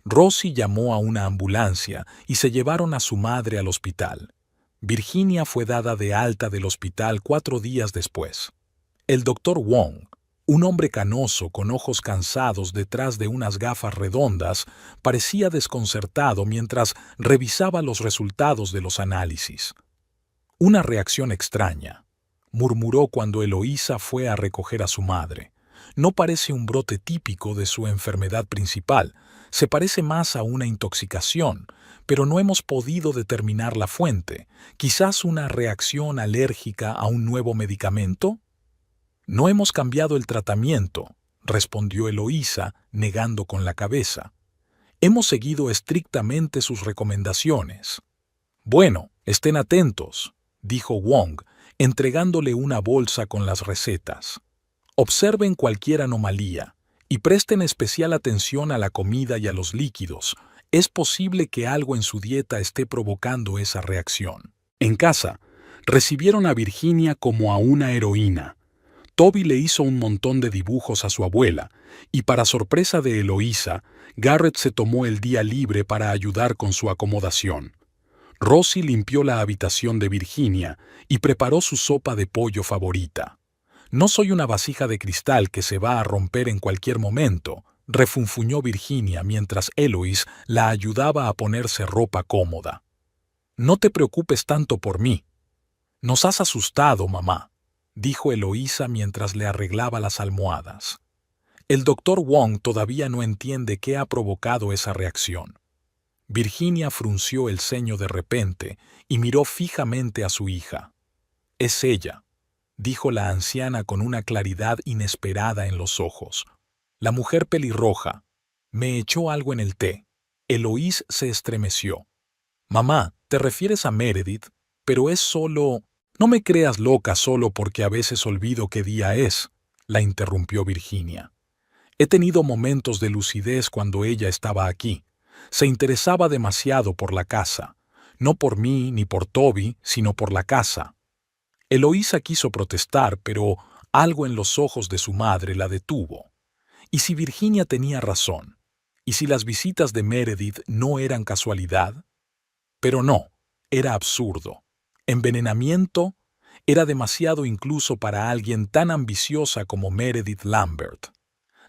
Rosie llamó a una ambulancia y se llevaron a su madre al hospital. Virginia fue dada de alta del hospital 4 días después. El doctor Wong, un hombre canoso con ojos cansados detrás de unas gafas redondas, parecía desconcertado mientras revisaba los resultados de los análisis. «Una reacción extraña», murmuró cuando Eloísa fue a recoger a su madre. «No parece un brote típico de su enfermedad principal. Se parece más a una intoxicación, pero no hemos podido determinar la fuente. ¿Quizás una reacción alérgica a un nuevo medicamento?» «No hemos cambiado el tratamiento», respondió Eloísa, negando con la cabeza. «Hemos seguido estrictamente sus recomendaciones». «Bueno, estén atentos», dijo Wong, entregándole una bolsa con las recetas. «Observen cualquier anomalía y presten especial atención a la comida y a los líquidos. Es posible que algo en su dieta esté provocando esa reacción». En casa, recibieron a Virginia como a una heroína. Toby le hizo un montón de dibujos a su abuela, y para sorpresa de Eloísa, Garrett se tomó el día libre para ayudar con su acomodación. Rosie limpió la habitación de Virginia y preparó su sopa de pollo favorita. «No soy una vasija de cristal que se va a romper en cualquier momento», refunfuñó Virginia mientras Eloise la ayudaba a ponerse ropa cómoda. «No te preocupes tanto por mí». «Nos has asustado, mamá», dijo Eloísa mientras le arreglaba las almohadas. «El doctor Wong todavía no entiende qué ha provocado esa reacción». Virginia frunció el ceño de repente y miró fijamente a su hija. «Es ella», dijo la anciana con una claridad inesperada en los ojos. «La mujer pelirroja. Me echó algo en el té». Eloise se estremeció. «Mamá, te refieres a Meredith, pero es solo... No me creas loca solo porque a veces olvido qué día es», la interrumpió Virginia. He tenido momentos de lucidez cuando ella estaba aquí. Se interesaba demasiado por la casa. No por mí ni por Toby, sino por la casa. Eloísa quiso protestar, pero algo en los ojos de su madre la detuvo. ¿Y si Virginia tenía razón? ¿Y si las visitas de Meredith no eran casualidad? Pero no, era absurdo. Envenenamiento era demasiado incluso para alguien tan ambiciosa como Meredith Lambert.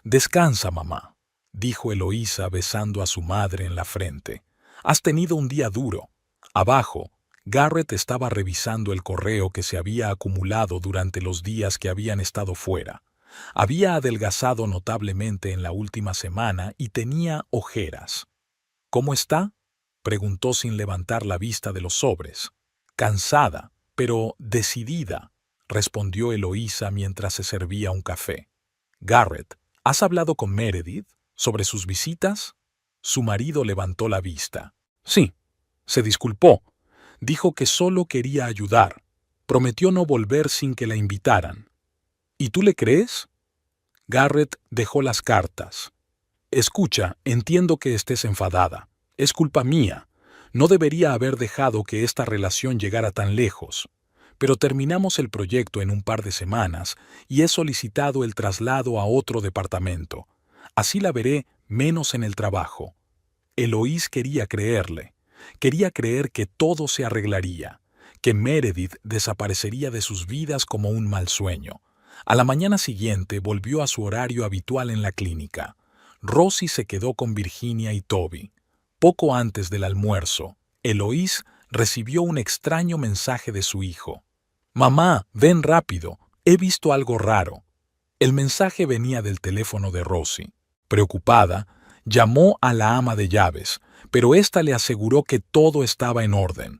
Descansa, mamá, dijo Eloísa besando a su madre en la frente. Has tenido un día duro. Abajo, Garrett estaba revisando el correo que se había acumulado durante los días que habían estado fuera. Había adelgazado notablemente en la última semana y tenía ojeras. ¿Cómo está?, preguntó sin levantar la vista de los sobres. Cansada, pero decidida, respondió Eloísa mientras se servía un café. Garrett, ¿has hablado con Meredith sobre sus visitas? Su marido levantó la vista. Sí, se disculpó. Dijo que solo quería ayudar. Prometió no volver sin que la invitaran. ¿Y tú le crees? Garrett dejó las cartas. Escucha, entiendo que estés enfadada. Es culpa mía. No debería haber dejado que esta relación llegara tan lejos. Pero terminamos el proyecto en un par de semanas y he solicitado el traslado a otro departamento. Así la veré menos en el trabajo. Eloís quería creerle. Quería creer que todo se arreglaría, que Meredith desaparecería de sus vidas como un mal sueño. A la mañana siguiente volvió a su horario habitual en la clínica. Rosie se quedó con Virginia y Toby. Poco antes del almuerzo, Eloís recibió un extraño mensaje de su hijo. «Mamá, ven rápido, he visto algo raro». El mensaje venía del teléfono de Rosie. Preocupada, llamó a la ama de llaves, pero ésta le aseguró que todo estaba en orden.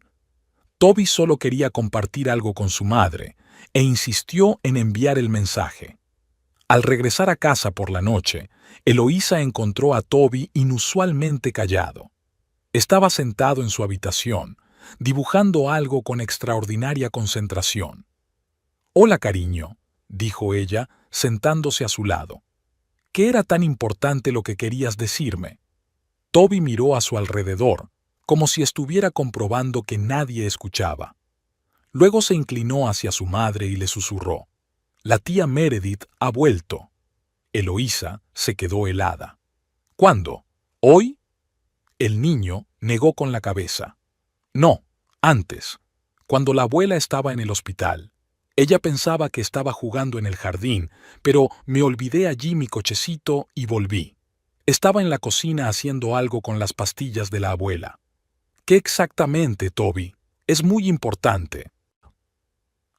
Toby solo quería compartir algo con su madre e insistió en enviar el mensaje. Al regresar a casa por la noche, Eloísa encontró a Toby inusualmente callado. Estaba sentado en su habitación, dibujando algo con extraordinaria concentración. «Hola, cariño», dijo ella, sentándose a su lado. «¿Qué era tan importante lo que querías decirme?» Toby miró a su alrededor, como si estuviera comprobando que nadie escuchaba. Luego se inclinó hacia su madre y le susurró. «La tía Meredith ha vuelto». Eloísa se quedó helada. «¿Cuándo? ¿Hoy?» El niño negó con la cabeza. «No, antes, cuando la abuela estaba en el hospital. Ella pensaba que estaba jugando en el jardín, pero me olvidé allí mi cochecito y volví. Estaba en la cocina haciendo algo con las pastillas de la abuela». «¿Qué exactamente, Toby? Es muy importante».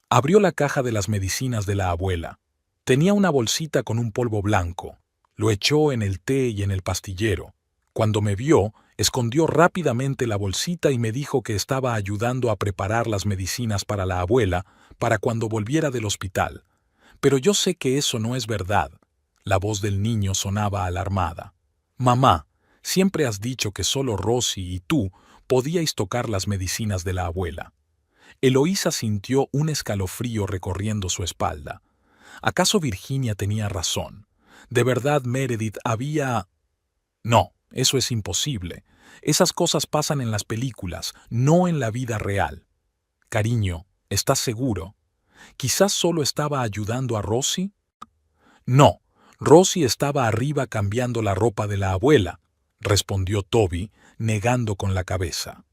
Abrió la caja de las medicinas de la abuela. Tenía una bolsita con un polvo blanco. Lo echó en el té y en el pastillero. Cuando me vio, escondió rápidamente la bolsita y me dijo que estaba ayudando a preparar las medicinas para la abuela para cuando volviera del hospital. Pero yo sé que eso no es verdad. La voz del niño sonaba alarmada. «Mamá, siempre has dicho que solo Rosie y tú podíais tocar las medicinas de la abuela». Eloísa sintió un escalofrío recorriendo su espalda. ¿Acaso Virginia tenía razón? ¿De verdad Meredith había...? No, eso es imposible. Esas cosas pasan en las películas, no en la vida real. Cariño, ¿estás seguro? ¿Quizás solo estaba ayudando a Rosie? No, Rosie estaba arriba cambiando la ropa de la abuela, respondió Toby, negando con la cabeza.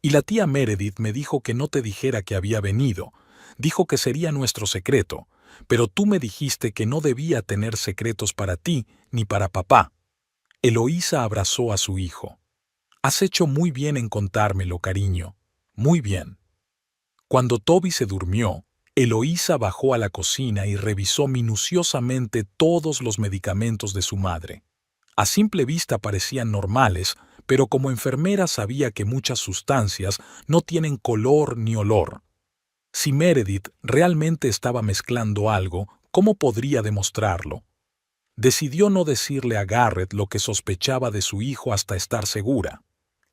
Y la tía Meredith me dijo que no te dijera que había venido. Dijo que sería nuestro secreto, pero tú me dijiste que no debía tener secretos para ti ni para papá. Eloísa abrazó a su hijo. Has hecho muy bien en contármelo, cariño. Muy bien. Cuando Toby se durmió, Eloísa bajó a la cocina y revisó minuciosamente todos los medicamentos de su madre. A simple vista parecían normales, pero como enfermera sabía que muchas sustancias no tienen color ni olor. Si Meredith realmente estaba mezclando algo, ¿cómo podría demostrarlo? Decidió no decirle a Garrett lo que sospechaba de su hijo hasta estar segura.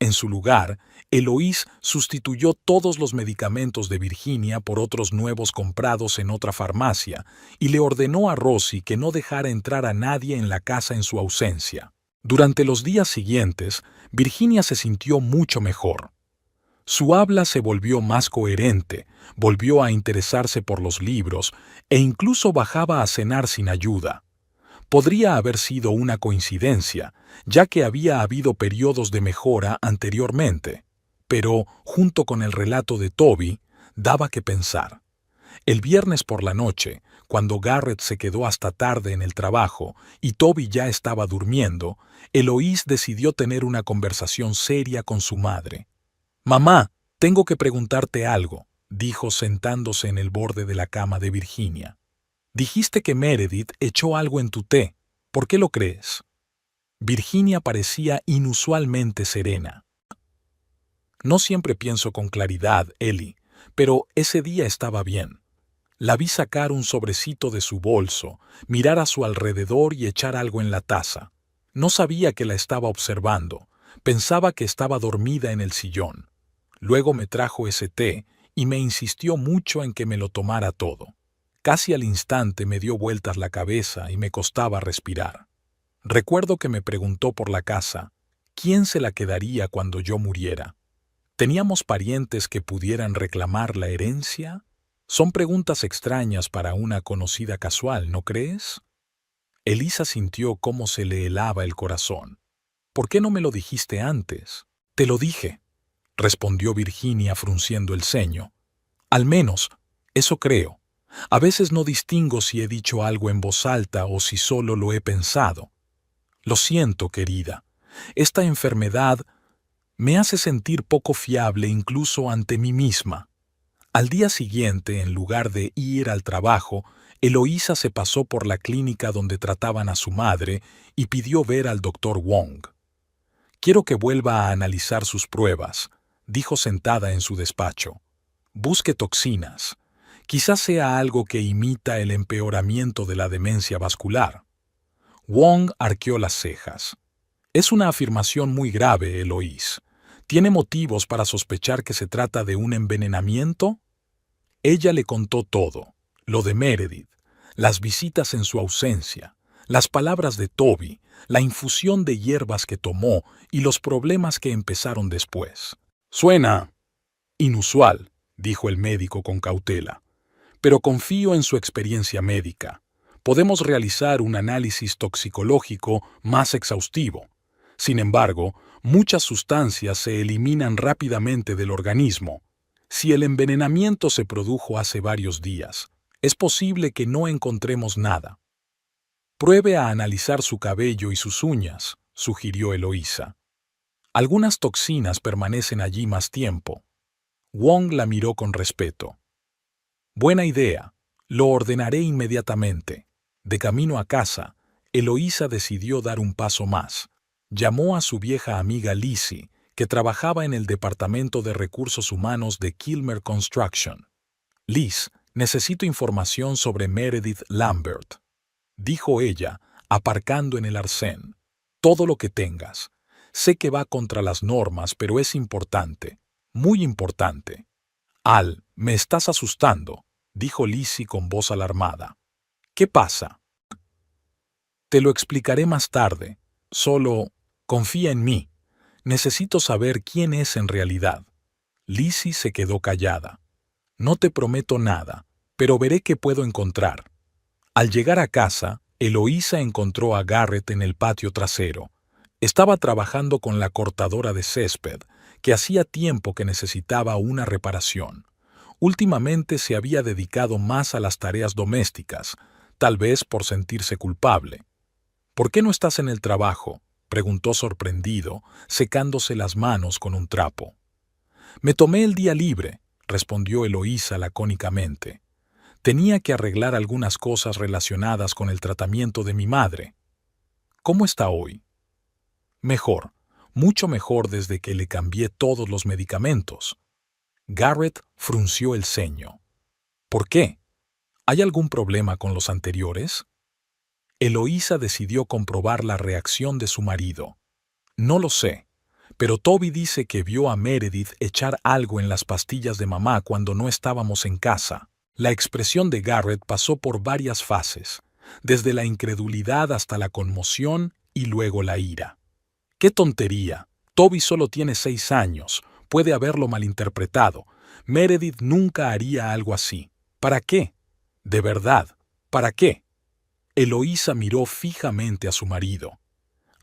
En su lugar, Eloís sustituyó todos los medicamentos de Virginia por otros nuevos comprados en otra farmacia y le ordenó a Rosie que no dejara entrar a nadie en la casa en su ausencia. Durante los días siguientes, Virginia se sintió mucho mejor. Su habla se volvió más coherente, volvió a interesarse por los libros e incluso bajaba a cenar sin ayuda. Podría haber sido una coincidencia, ya que había habido periodos de mejora anteriormente, pero, junto con el relato de Toby, daba que pensar. El viernes por la noche, cuando Garrett se quedó hasta tarde en el trabajo y Toby ya estaba durmiendo, Eloís decidió tener una conversación seria con su madre. «Mamá, tengo que preguntarte algo», dijo sentándose en el borde de la cama de Virginia. «Dijiste que Meredith echó algo en tu té. ¿Por qué lo crees?» Virginia parecía inusualmente serena. «No siempre pienso con claridad, Ellie, pero ese día estaba bien. La vi sacar un sobrecito de su bolso, mirar a su alrededor y echar algo en la taza. No sabía que la estaba observando. Pensaba que estaba dormida en el sillón. Luego me trajo ese té y me insistió mucho en que me lo tomara todo. Casi al instante me dio vueltas la cabeza y me costaba respirar. Recuerdo que me preguntó por la casa, ¿quién se la quedaría cuando yo muriera? ¿Teníamos parientes que pudieran reclamar la herencia? Son preguntas extrañas para una conocida casual, ¿no crees? Elisa sintió cómo se le helaba el corazón. ¿Por qué no me lo dijiste antes? Te lo dije, respondió Virginia frunciendo el ceño. Al menos, eso creo. A veces no distingo si he dicho algo en voz alta o si solo lo he pensado. Lo siento, querida. Esta enfermedad me hace sentir poco fiable incluso ante mí misma. Al día siguiente, en lugar de ir al trabajo, Eloísa se pasó por la clínica donde trataban a su madre y pidió ver al doctor Wong. «Quiero que vuelva a analizar sus pruebas», dijo sentada en su despacho. «Busque toxinas. Quizás sea algo que imita el empeoramiento de la demencia vascular». Wong arqueó las cejas. «Es una afirmación muy grave, Eloís. ¿Tiene motivos para sospechar que se trata de un envenenamiento?» Ella le contó todo, lo de Meredith, las visitas en su ausencia, las palabras de Toby, la infusión de hierbas que tomó y los problemas que empezaron después. «Suena inusual», dijo el médico con cautela, «pero confío en su experiencia médica. Podemos realizar un análisis toxicológico más exhaustivo. Sin embargo, muchas sustancias se eliminan rápidamente del organismo. Si el envenenamiento se produjo hace varios días, es posible que no encontremos nada». «Pruebe a analizar su cabello y sus uñas», sugirió Eloísa. «Algunas toxinas permanecen allí más tiempo». Wong la miró con respeto. «Buena idea. Lo ordenaré inmediatamente». De camino a casa, Eloísa decidió dar un paso más. Llamó a su vieja amiga Lizzie, que trabajaba en el Departamento de Recursos Humanos de Kilmer Construction. «Liz, necesito información sobre Meredith Lambert», dijo ella, aparcando en el arcén. «Todo lo que tengas. Sé que va contra las normas, pero es importante, muy importante». «Al, me estás asustando», dijo Lizzie con voz alarmada. «¿Qué pasa?» «Te lo explicaré más tarde. Solo confía en mí. Necesito saber quién es en realidad». Lizzie se quedó callada. «No te prometo nada, pero veré qué puedo encontrar». Al llegar a casa, Eloísa encontró a Garrett en el patio trasero. Estaba trabajando con la cortadora de césped, que hacía tiempo que necesitaba una reparación. Últimamente se había dedicado más a las tareas domésticas, tal vez por sentirse culpable. «¿Por qué no estás en el trabajo?», preguntó sorprendido, secándose las manos con un trapo. «Me tomé el día libre», respondió Eloísa lacónicamente. «Tenía que arreglar algunas cosas relacionadas con el tratamiento de mi madre». «¿Cómo está hoy?» «Mejor, mucho mejor desde que le cambié todos los medicamentos». Garrett frunció el ceño. «¿Por qué? ¿Hay algún problema con los anteriores?» Eloísa decidió comprobar la reacción de su marido. «No lo sé, pero Toby dice que vio a Meredith echar algo en las pastillas de mamá cuando no estábamos en casa. La expresión de Garrett pasó por varias fases, desde la incredulidad hasta la conmoción y luego la ira. ¡Qué tontería! Toby solo tiene 6 años, puede haberlo malinterpretado. Meredith nunca haría algo así. ¿Para qué? De verdad, ¿para qué? Eloísa miró fijamente a su marido.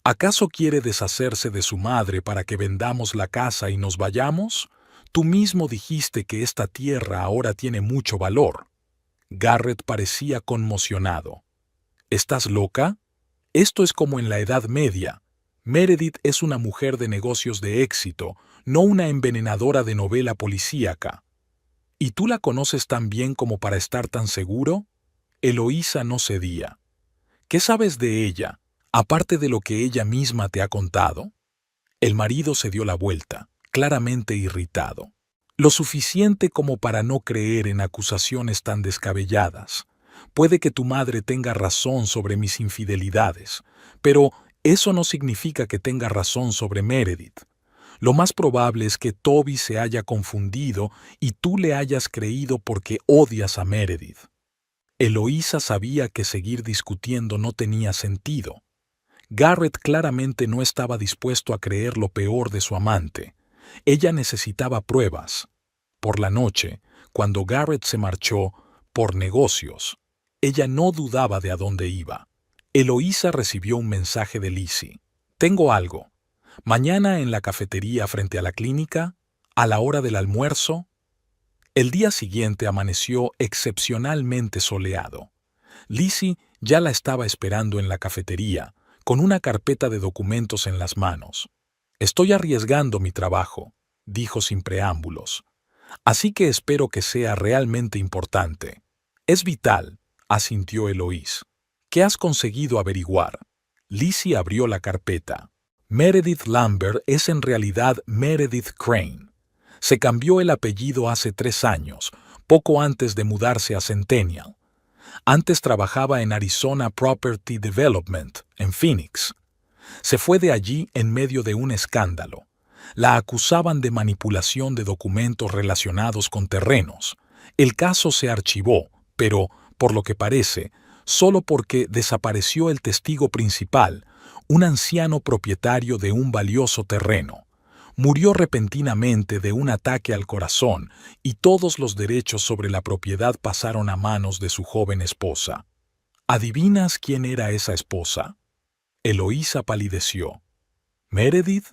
¿Acaso quiere deshacerse de su madre para que vendamos la casa y nos vayamos? Tú mismo dijiste que esta tierra ahora tiene mucho valor. Garrett parecía conmocionado. ¿Estás loca? Esto es como en la Edad Media. Meredith es una mujer de negocios de éxito, no una envenenadora de novela policíaca. ¿Y tú la conoces tan bien como para estar tan seguro? Eloísa no cedía. ¿Qué sabes de ella, aparte de lo que ella misma te ha contado? El marido se dio la vuelta, claramente irritado. Lo suficiente como para no creer en acusaciones tan descabelladas. Puede que tu madre tenga razón sobre mis infidelidades, pero eso no significa que tenga razón sobre Meredith. Lo más probable es que Toby se haya confundido y tú le hayas creído porque odias a Meredith. Eloísa sabía que seguir discutiendo no tenía sentido. Garrett claramente no estaba dispuesto a creer lo peor de su amante. Ella necesitaba pruebas. Por la noche, cuando Garrett se marchó, por negocios, ella no dudaba de a dónde iba. Eloísa recibió un mensaje de Lizzie. Tengo algo. Mañana en la cafetería frente a la clínica, a la hora del almuerzo. El día siguiente amaneció excepcionalmente soleado. Lizzie ya la estaba esperando en la cafetería, con una carpeta de documentos en las manos. Estoy arriesgando mi trabajo, dijo sin preámbulos. Así que espero que sea realmente importante. Es vital, asintió Eloís. ¿Qué has conseguido averiguar? Lizzie abrió la carpeta. Meredith Lambert es en realidad Meredith Crane. Se cambió el apellido hace 3 años, poco antes de mudarse a Centennial. Antes trabajaba en Arizona Property Development, en Phoenix. Se fue de allí en medio de un escándalo. La acusaban de manipulación de documentos relacionados con terrenos. El caso se archivó, pero, por lo que parece, solo porque desapareció el testigo principal, un anciano propietario de un valioso terreno. Murió repentinamente de un ataque al corazón y todos los derechos sobre la propiedad pasaron a manos de su joven esposa. ¿Adivinas quién era esa esposa? Eloísa palideció. ¿Meredith?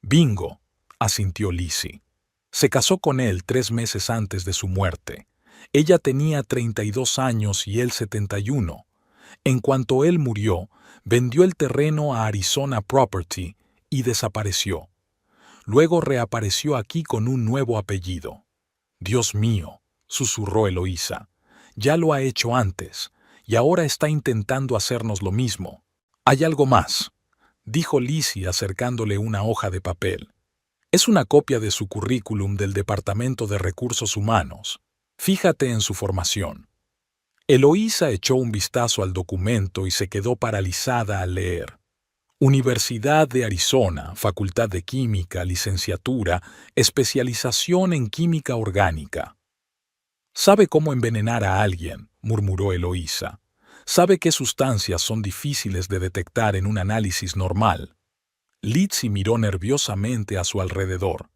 Bingo, asintió Lizzie. Se casó con él 3 meses antes de su muerte. Ella tenía 32 años y él 71. En cuanto él murió, vendió el terreno a Arizona Property y desapareció. Luego reapareció aquí con un nuevo apellido. Dios mío, susurró Eloísa. Ya lo ha hecho antes, y ahora está intentando hacernos lo mismo. Hay algo más, dijo Lizzie acercándole una hoja de papel. Es una copia de su currículum del Departamento de Recursos Humanos. Fíjate en su formación. Eloísa echó un vistazo al documento y se quedó paralizada al leer. Universidad de Arizona, Facultad de Química, licenciatura, especialización en química orgánica. Sabe cómo envenenar a alguien, murmuró Eloísa. Sabe qué sustancias son difíciles de detectar en un análisis normal. Lizzie miró nerviosamente a su alrededor.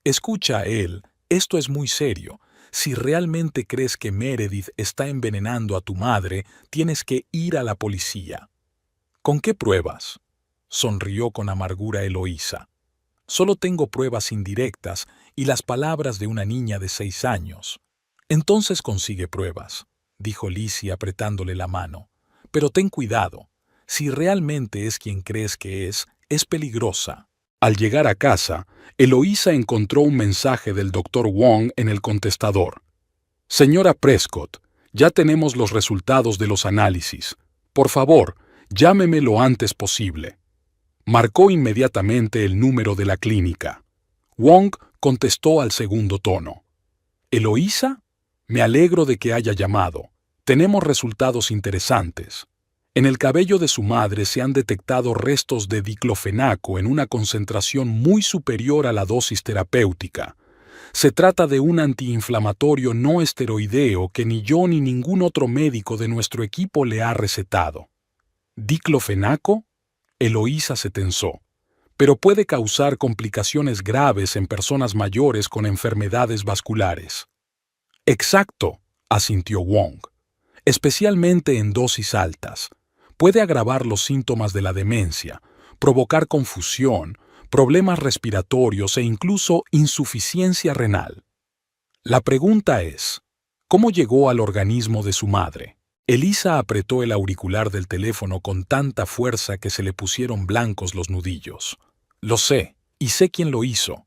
Escucha, él, esto es muy serio. Si realmente crees que Meredith está envenenando a tu madre, tienes que ir a la policía. ¿Con qué pruebas? Sonrió con amargura Eloísa. Solo tengo pruebas indirectas y las palabras de una niña de 6 años. Entonces consigue pruebas, dijo Lizzie apretándole la mano. Pero ten cuidado. Si realmente es quien crees que es peligrosa. Al llegar a casa, Eloísa encontró un mensaje del Dr. Wong en el contestador. Señora Prescott, ya tenemos los resultados de los análisis. Por favor, llámeme lo antes posible. Marcó inmediatamente el número de la clínica. Wong contestó al segundo tono. ¿Eloísa? Me alegro de que haya llamado. Tenemos resultados interesantes. En el cabello de su madre se han detectado restos de diclofenaco en una concentración muy superior a la dosis terapéutica. Se trata de un antiinflamatorio no esteroideo que ni yo ni ningún otro médico de nuestro equipo le ha recetado. ¿Diclofenaco? Eloísa se tensó. Pero puede causar complicaciones graves en personas mayores con enfermedades vasculares. Exacto, asintió Wong. Especialmente en dosis altas. Puede agravar los síntomas de la demencia, provocar confusión, problemas respiratorios e incluso insuficiencia renal. La pregunta es, ¿cómo llegó al organismo de su madre? Elisa apretó el auricular del teléfono con tanta fuerza que se le pusieron blancos los nudillos. Lo sé, y sé quién lo hizo.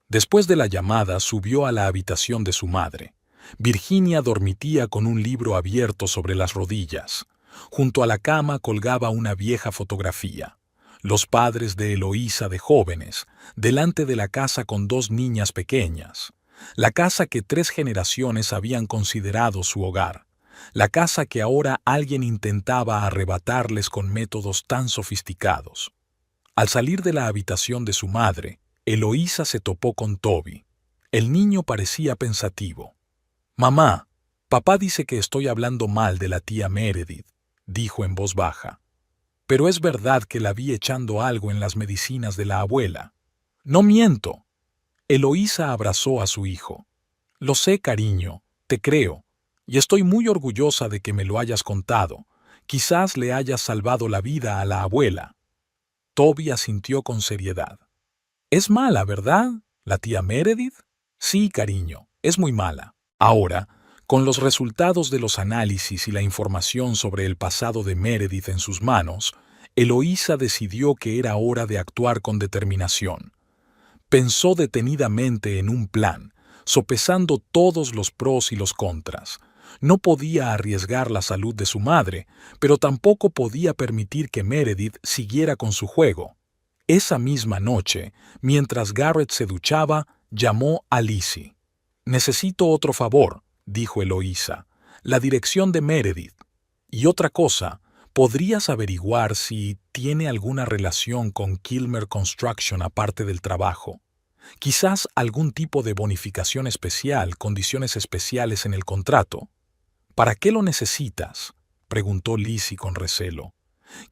Después de la llamada subió a la habitación de su madre. Virginia dormitía con un libro abierto sobre las rodillas. Junto a la cama colgaba una vieja fotografía. Los padres de Eloísa de jóvenes, delante de la casa con dos niñas pequeñas. La casa que 3 generaciones habían considerado su hogar. La casa que ahora alguien intentaba arrebatarles con métodos tan sofisticados. Al salir de la habitación de su madre, Eloísa se topó con Toby. El niño parecía pensativo. «Mamá, papá dice que estoy hablando mal de la tía Meredith», dijo en voz baja. «Pero es verdad que la vi echando algo en las medicinas de la abuela». «No miento». Eloísa abrazó a su hijo. «Lo sé, cariño, te creo, y estoy muy orgullosa de que me lo hayas contado. Quizás le hayas salvado la vida a la abuela». Toby asintió con seriedad. «Es mala, ¿verdad? ¿La tía Meredith?» «Sí, cariño, es muy mala». Ahora, con los resultados de los análisis y la información sobre el pasado de Meredith en sus manos, Eloísa decidió que era hora de actuar con determinación. Pensó detenidamente en un plan, sopesando todos los pros y los contras. No podía arriesgar la salud de su madre, pero tampoco podía permitir que Meredith siguiera con su juego. Esa misma noche, mientras Garrett se duchaba, llamó a Lizzie. «Necesito otro favor», dijo Eloísa. «La dirección de Meredith. Y otra cosa, ¿podrías averiguar si tiene alguna relación con Kilmer Construction aparte del trabajo? Quizás algún tipo de bonificación especial, condiciones especiales en el contrato». «¿Para qué lo necesitas?», preguntó Lizzie con recelo.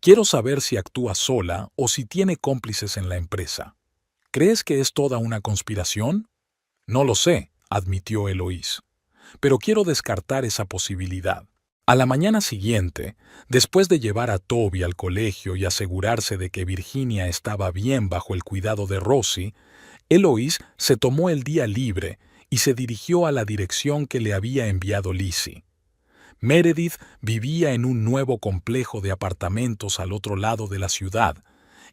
«Quiero saber si actúa sola o si tiene cómplices en la empresa». «¿Crees que es toda una conspiración?». «No lo sé», admitió Eloís. «Pero quiero descartar esa posibilidad». A la mañana siguiente, después de llevar a Toby al colegio y asegurarse de que Virginia estaba bien bajo el cuidado de Rosie, Eloís se tomó el día libre y se dirigió a la dirección que le había enviado Lizzie. Meredith vivía en un nuevo complejo de apartamentos al otro lado de la ciudad,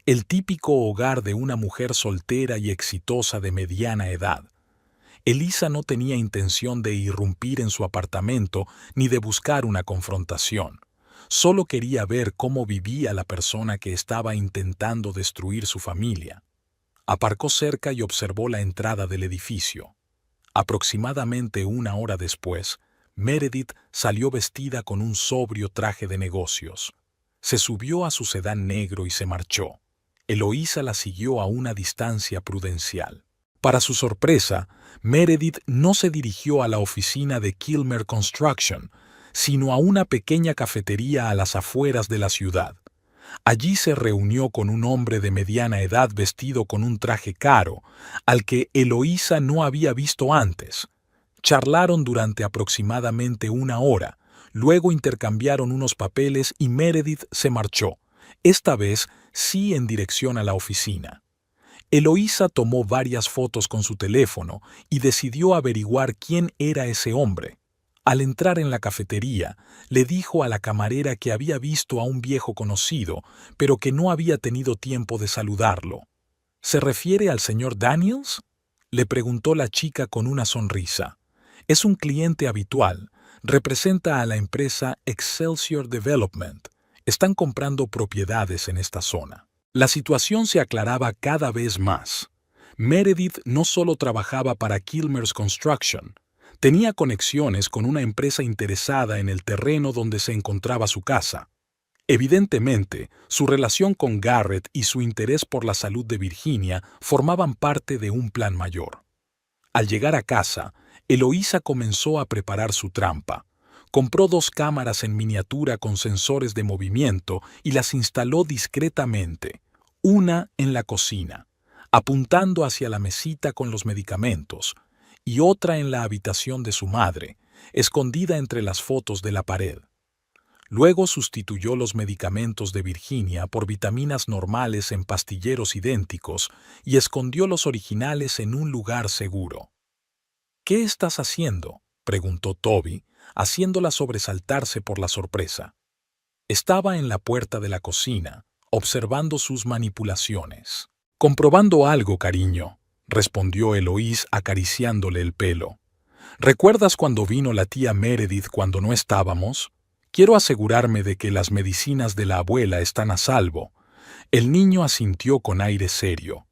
el típico hogar de una mujer soltera y exitosa de mediana edad. Elisa no tenía intención de irrumpir en su apartamento ni de buscar una confrontación. Solo quería ver cómo vivía la persona que estaba intentando destruir su familia. Aparcó cerca y observó la entrada del edificio. Aproximadamente 1 hora después, Meredith salió vestida con un sobrio traje de negocios. Se subió a su sedán negro y se marchó. Eloísa la siguió a una distancia prudencial. Para su sorpresa, Meredith no se dirigió a la oficina de Kilmer Construction, sino a una pequeña cafetería a las afueras de la ciudad. Allí se reunió con un hombre de mediana edad vestido con un traje caro, al que Eloísa no había visto antes. Charlaron durante aproximadamente 1 hora, luego intercambiaron unos papeles y Meredith se marchó, esta vez sí en dirección a la oficina. Eloísa tomó varias fotos con su teléfono y decidió averiguar quién era ese hombre. Al entrar en la cafetería, le dijo a la camarera que había visto a un viejo conocido, pero que no había tenido tiempo de saludarlo. «¿Se refiere al señor Daniels?», le preguntó la chica con una sonrisa. «Es un cliente habitual. Representa a la empresa Excelsior Development. Están comprando propiedades en esta zona». La situación se aclaraba cada vez más. Meredith no solo trabajaba para Kilmer's Construction, tenía conexiones con una empresa interesada en el terreno donde se encontraba su casa. Evidentemente, su relación con Garrett y su interés por la salud de Virginia formaban parte de un plan mayor. Al llegar a casa, Eloísa comenzó a preparar su trampa. Compró 2 cámaras en miniatura con sensores de movimiento y las instaló discretamente, una en la cocina, apuntando hacia la mesita con los medicamentos, y otra en la habitación de su madre, escondida entre las fotos de la pared. Luego sustituyó los medicamentos de Virginia por vitaminas normales en pastilleros idénticos y escondió los originales en un lugar seguro. «¿Qué estás haciendo?», preguntó Toby, haciéndola sobresaltarse por la sorpresa. Estaba en la puerta de la cocina, observando sus manipulaciones. «Comprobando algo, cariño», respondió Eloís acariciándole el pelo. «¿Recuerdas cuando vino la tía Meredith cuando no estábamos? Quiero asegurarme de que las medicinas de la abuela están a salvo». El niño asintió con aire serio.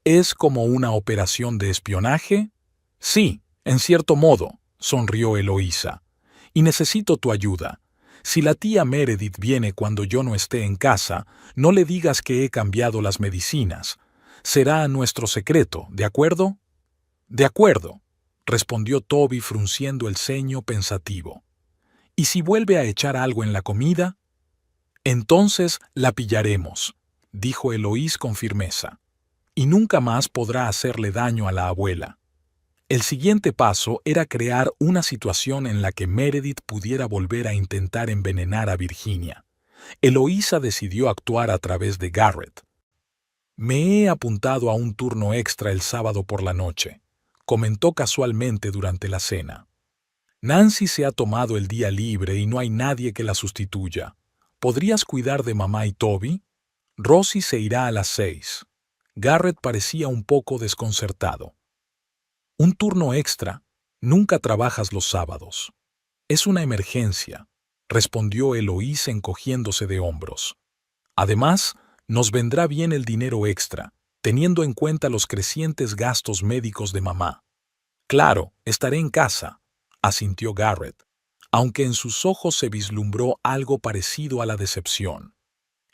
«¿Es como una operación de espionaje?» «Sí, en cierto modo», sonrió Eloísa. «Y necesito tu ayuda. Si la tía Meredith viene cuando yo no esté en casa, no le digas que he cambiado las medicinas. Será nuestro secreto, ¿de acuerdo?» «De acuerdo», respondió Toby frunciendo el ceño pensativo. «¿Y si vuelve a echar algo en la comida?» «Entonces la pillaremos», dijo Eloís con firmeza. «Y nunca más podrá hacerle daño a la abuela». El siguiente paso era crear una situación en la que Meredith pudiera volver a intentar envenenar a Virginia. Eloísa decidió actuar a través de Garrett. «Me he apuntado a un turno extra el sábado por la noche», comentó casualmente durante la cena. «Nancy se ha tomado el día libre y no hay nadie que la sustituya. ¿Podrías cuidar de mamá y Toby? Rosie se irá a las 6». Garrett parecía un poco desconcertado. «Un turno extra. Nunca trabajas los sábados». «Es una emergencia», respondió Eloís encogiéndose de hombros. «Además, nos vendrá bien el dinero extra, teniendo en cuenta los crecientes gastos médicos de mamá». «Claro, estaré en casa», asintió Garrett, aunque en sus ojos se vislumbró algo parecido a la decepción.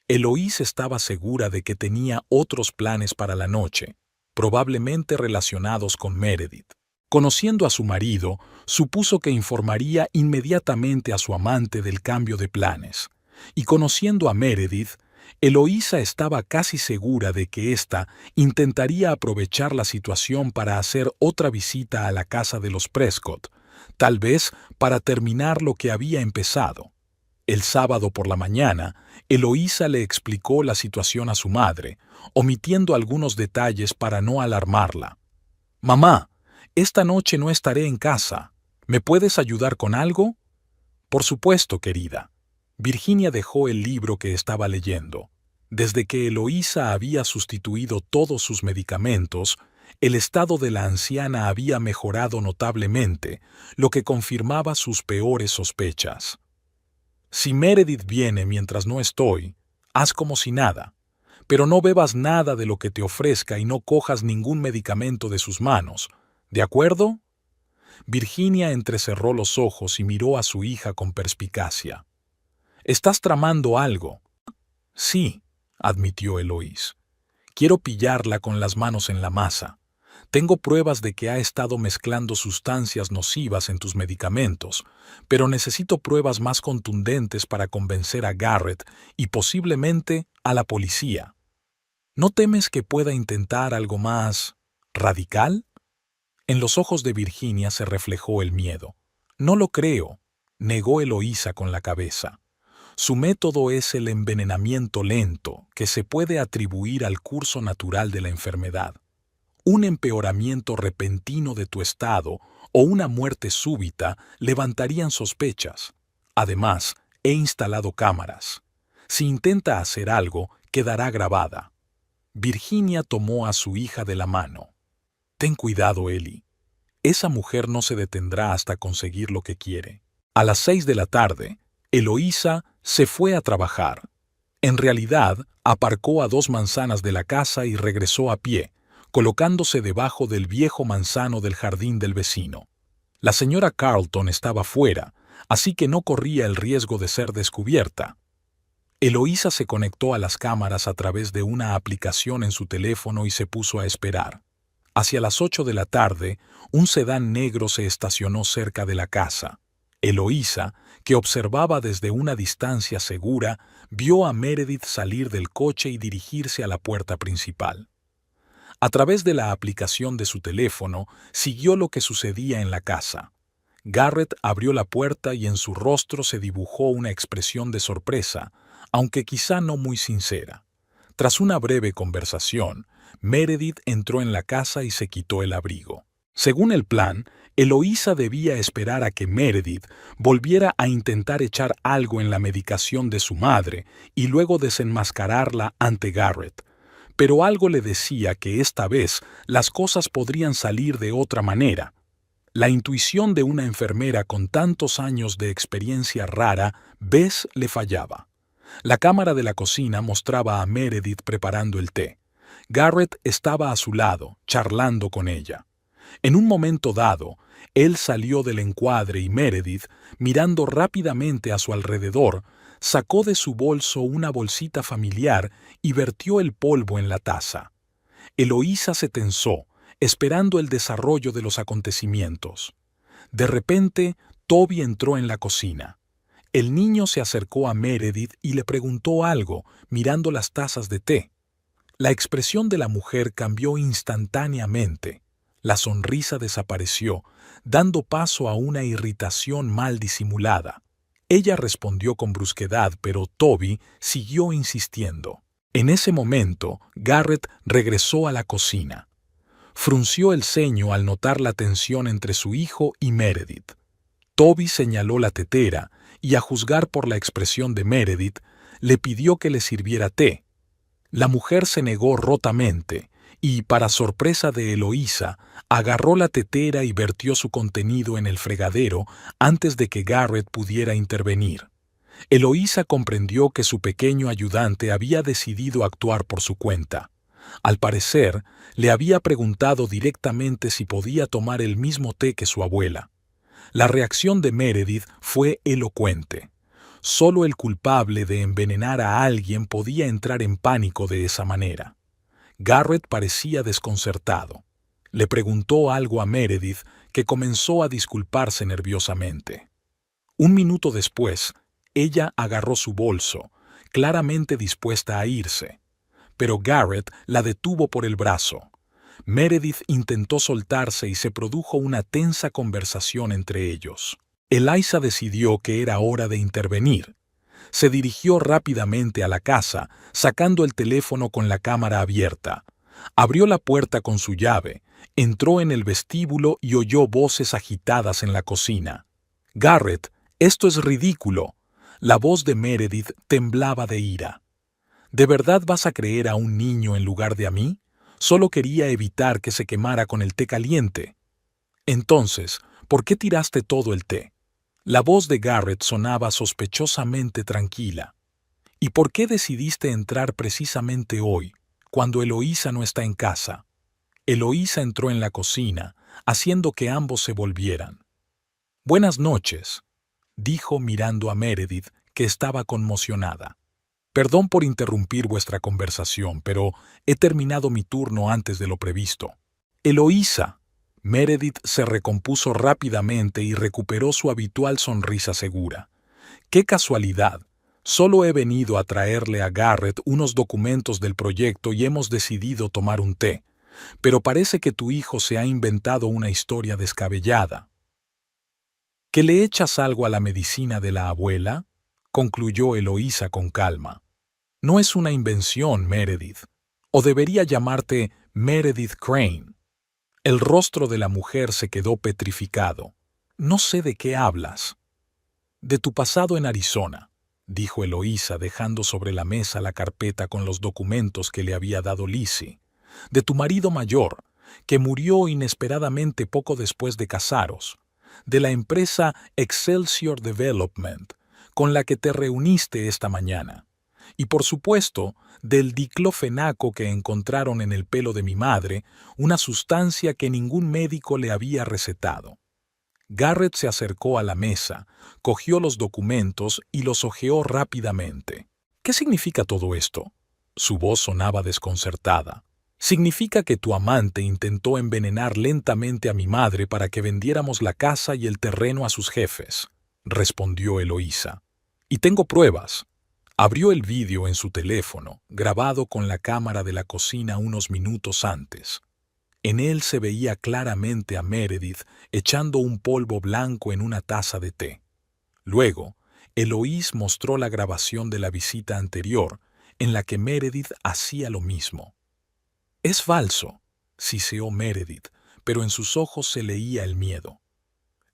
Eloís estaba segura de que tenía otros planes para la noche, probablemente relacionados con Meredith. Conociendo a su marido, supuso que informaría inmediatamente a su amante del cambio de planes. Y conociendo a Meredith, Eloísa estaba casi segura de que ésta intentaría aprovechar la situación para hacer otra visita a la casa de los Prescott, tal vez para terminar lo que había empezado. El sábado por la mañana, Eloísa le explicó la situación a su madre, omitiendo algunos detalles para no alarmarla. «Mamá, esta noche no estaré en casa. ¿Me puedes ayudar con algo?» «Por supuesto, querida». Virginia dejó el libro que estaba leyendo. Desde que Eloísa había sustituido todos sus medicamentos, el estado de la anciana había mejorado notablemente, lo que confirmaba sus peores sospechas. «Si Meredith viene mientras no estoy, haz como si nada, pero no bebas nada de lo que te ofrezca y no cojas ningún medicamento de sus manos, ¿de acuerdo?» Virginia entrecerró los ojos y miró a su hija con perspicacia. «¿Estás tramando algo?» «Sí», admitió Eloís. «Quiero pillarla con las manos en la masa. Tengo pruebas de que ha estado mezclando sustancias nocivas en tus medicamentos, pero necesito pruebas más contundentes para convencer a Garrett y posiblemente a la policía. ¿No temes que pueda intentar algo más radical?» En los ojos de Virginia se reflejó el miedo. «No lo creo», negó Eloísa con la cabeza. «Su método es el envenenamiento lento, que se puede atribuir al curso natural de la enfermedad. Un empeoramiento repentino de tu estado o una muerte súbita levantarían sospechas. Además, he instalado cámaras. Si intenta hacer algo, quedará grabada». Virginia tomó a su hija de la mano. «Ten cuidado, Ellie. Esa mujer no se detendrá hasta conseguir lo que quiere». A las 6 de la tarde, Eloísa se fue a trabajar. En realidad, aparcó a 2 manzanas de la casa y regresó a pie, colocándose debajo del viejo manzano del jardín del vecino. La señora Carlton estaba fuera, así que no corría el riesgo de ser descubierta. Eloísa se conectó a las cámaras a través de una aplicación en su teléfono y se puso a esperar. Hacia las 8 de la tarde, un sedán negro se estacionó cerca de la casa. Eloísa, que observaba desde una distancia segura, vio a Meredith salir del coche y dirigirse a la puerta principal. A través de la aplicación de su teléfono, siguió lo que sucedía en la casa. Garrett abrió la puerta y en su rostro se dibujó una expresión de sorpresa, aunque quizá no muy sincera. Tras una breve conversación, Meredith entró en la casa y se quitó el abrigo. Según el plan, Eloísa debía esperar a que Meredith volviera a intentar echar algo en la medicación de su madre y luego desenmascararla ante Garrett. Pero algo le decía que esta vez las cosas podrían salir de otra manera. La intuición de una enfermera con tantos años de experiencia rara vez le fallaba. La cámara de la cocina mostraba a Meredith preparando el té. Garrett estaba a su lado, charlando con ella. En un momento dado, él salió del encuadre y Meredith, mirando rápidamente a su alrededor, sacó de su bolso una bolsita familiar y vertió el polvo en la taza. Eloísa se tensó, esperando el desarrollo de los acontecimientos. De repente, Toby entró en la cocina. El niño se acercó a Meredith y le preguntó algo, mirando las tazas de té. La expresión de la mujer cambió instantáneamente. La sonrisa desapareció, dando paso a una irritación mal disimulada. Ella respondió con brusquedad, pero Toby siguió insistiendo. En ese momento, Garrett regresó a la cocina. Frunció el ceño al notar la tensión entre su hijo y Meredith. Toby señaló la tetera y, a juzgar por la expresión de Meredith, le pidió que le sirviera té. La mujer se negó rotamente y, para sorpresa de Eloísa, agarró la tetera y vertió su contenido en el fregadero antes de que Garrett pudiera intervenir. Eloísa comprendió que su pequeño ayudante había decidido actuar por su cuenta. Al parecer, le había preguntado directamente si podía tomar el mismo té que su abuela. La reacción de Meredith fue elocuente. Solo el culpable de envenenar a alguien podía entrar en pánico de esa manera. Garrett parecía desconcertado. Le preguntó algo a Meredith, que comenzó a disculparse nerviosamente. Un minuto después, ella agarró su bolso, claramente dispuesta a irse. Pero Garrett la detuvo por el brazo. Meredith intentó soltarse y se produjo una tensa conversación entre ellos. Eloísa decidió que era hora de intervenir. Se dirigió rápidamente a la casa, sacando el teléfono con la cámara abierta. Abrió la puerta con su llave, entró en el vestíbulo y oyó voces agitadas en la cocina. «Garrett, esto es ridículo». La voz de Meredith temblaba de ira. ¿De verdad vas a creer a un niño en lugar de a mí? Solo quería evitar que se quemara con el té caliente. Entonces, ¿por qué tiraste todo el té? La voz de Garrett sonaba sospechosamente tranquila. ¿Y por qué decidiste entrar precisamente hoy, cuando Eloísa no está en casa? Eloísa entró en la cocina, haciendo que ambos se volvieran. «Buenas noches», dijo mirando a Meredith, que estaba conmocionada. «Perdón por interrumpir vuestra conversación, pero he terminado mi turno antes de lo previsto». «Eloísa». Meredith se recompuso rápidamente y recuperó su habitual sonrisa segura. «¡Qué casualidad! Solo he venido a traerle a Garrett unos documentos del proyecto y hemos decidido tomar un té. Pero parece que tu hijo se ha inventado una historia descabellada». «¿Que le echas algo a la medicina de la abuela?», concluyó Eloísa con calma. «No es una invención, Meredith. O debería llamarte Meredith Crane». El rostro de la mujer se quedó petrificado. «No sé de qué hablas». «De tu pasado en Arizona», dijo Eloísa dejando sobre la mesa la carpeta con los documentos que le había dado Lizzie. «De tu marido mayor, que murió inesperadamente poco después de casaros. De la empresa Excelsior Development, con la que te reuniste esta mañana. Y por supuesto, del diclofenaco que encontraron en el pelo de mi madre, una sustancia que ningún médico le había recetado». Garrett se acercó a la mesa, cogió los documentos y los hojeó rápidamente. ¿Qué significa todo esto? Su voz sonaba desconcertada. Significa que tu amante intentó envenenar lentamente a mi madre para que vendiéramos la casa y el terreno a sus jefes, respondió Eloísa. Y tengo pruebas. Abrió el vídeo en su teléfono, grabado con la cámara de la cocina unos minutos antes. En él se veía claramente a Meredith echando un polvo blanco en una taza de té. Luego, Eloís mostró la grabación de la visita anterior, en la que Meredith hacía lo mismo. «Es falso», siseó Meredith, pero en sus ojos se leía el miedo.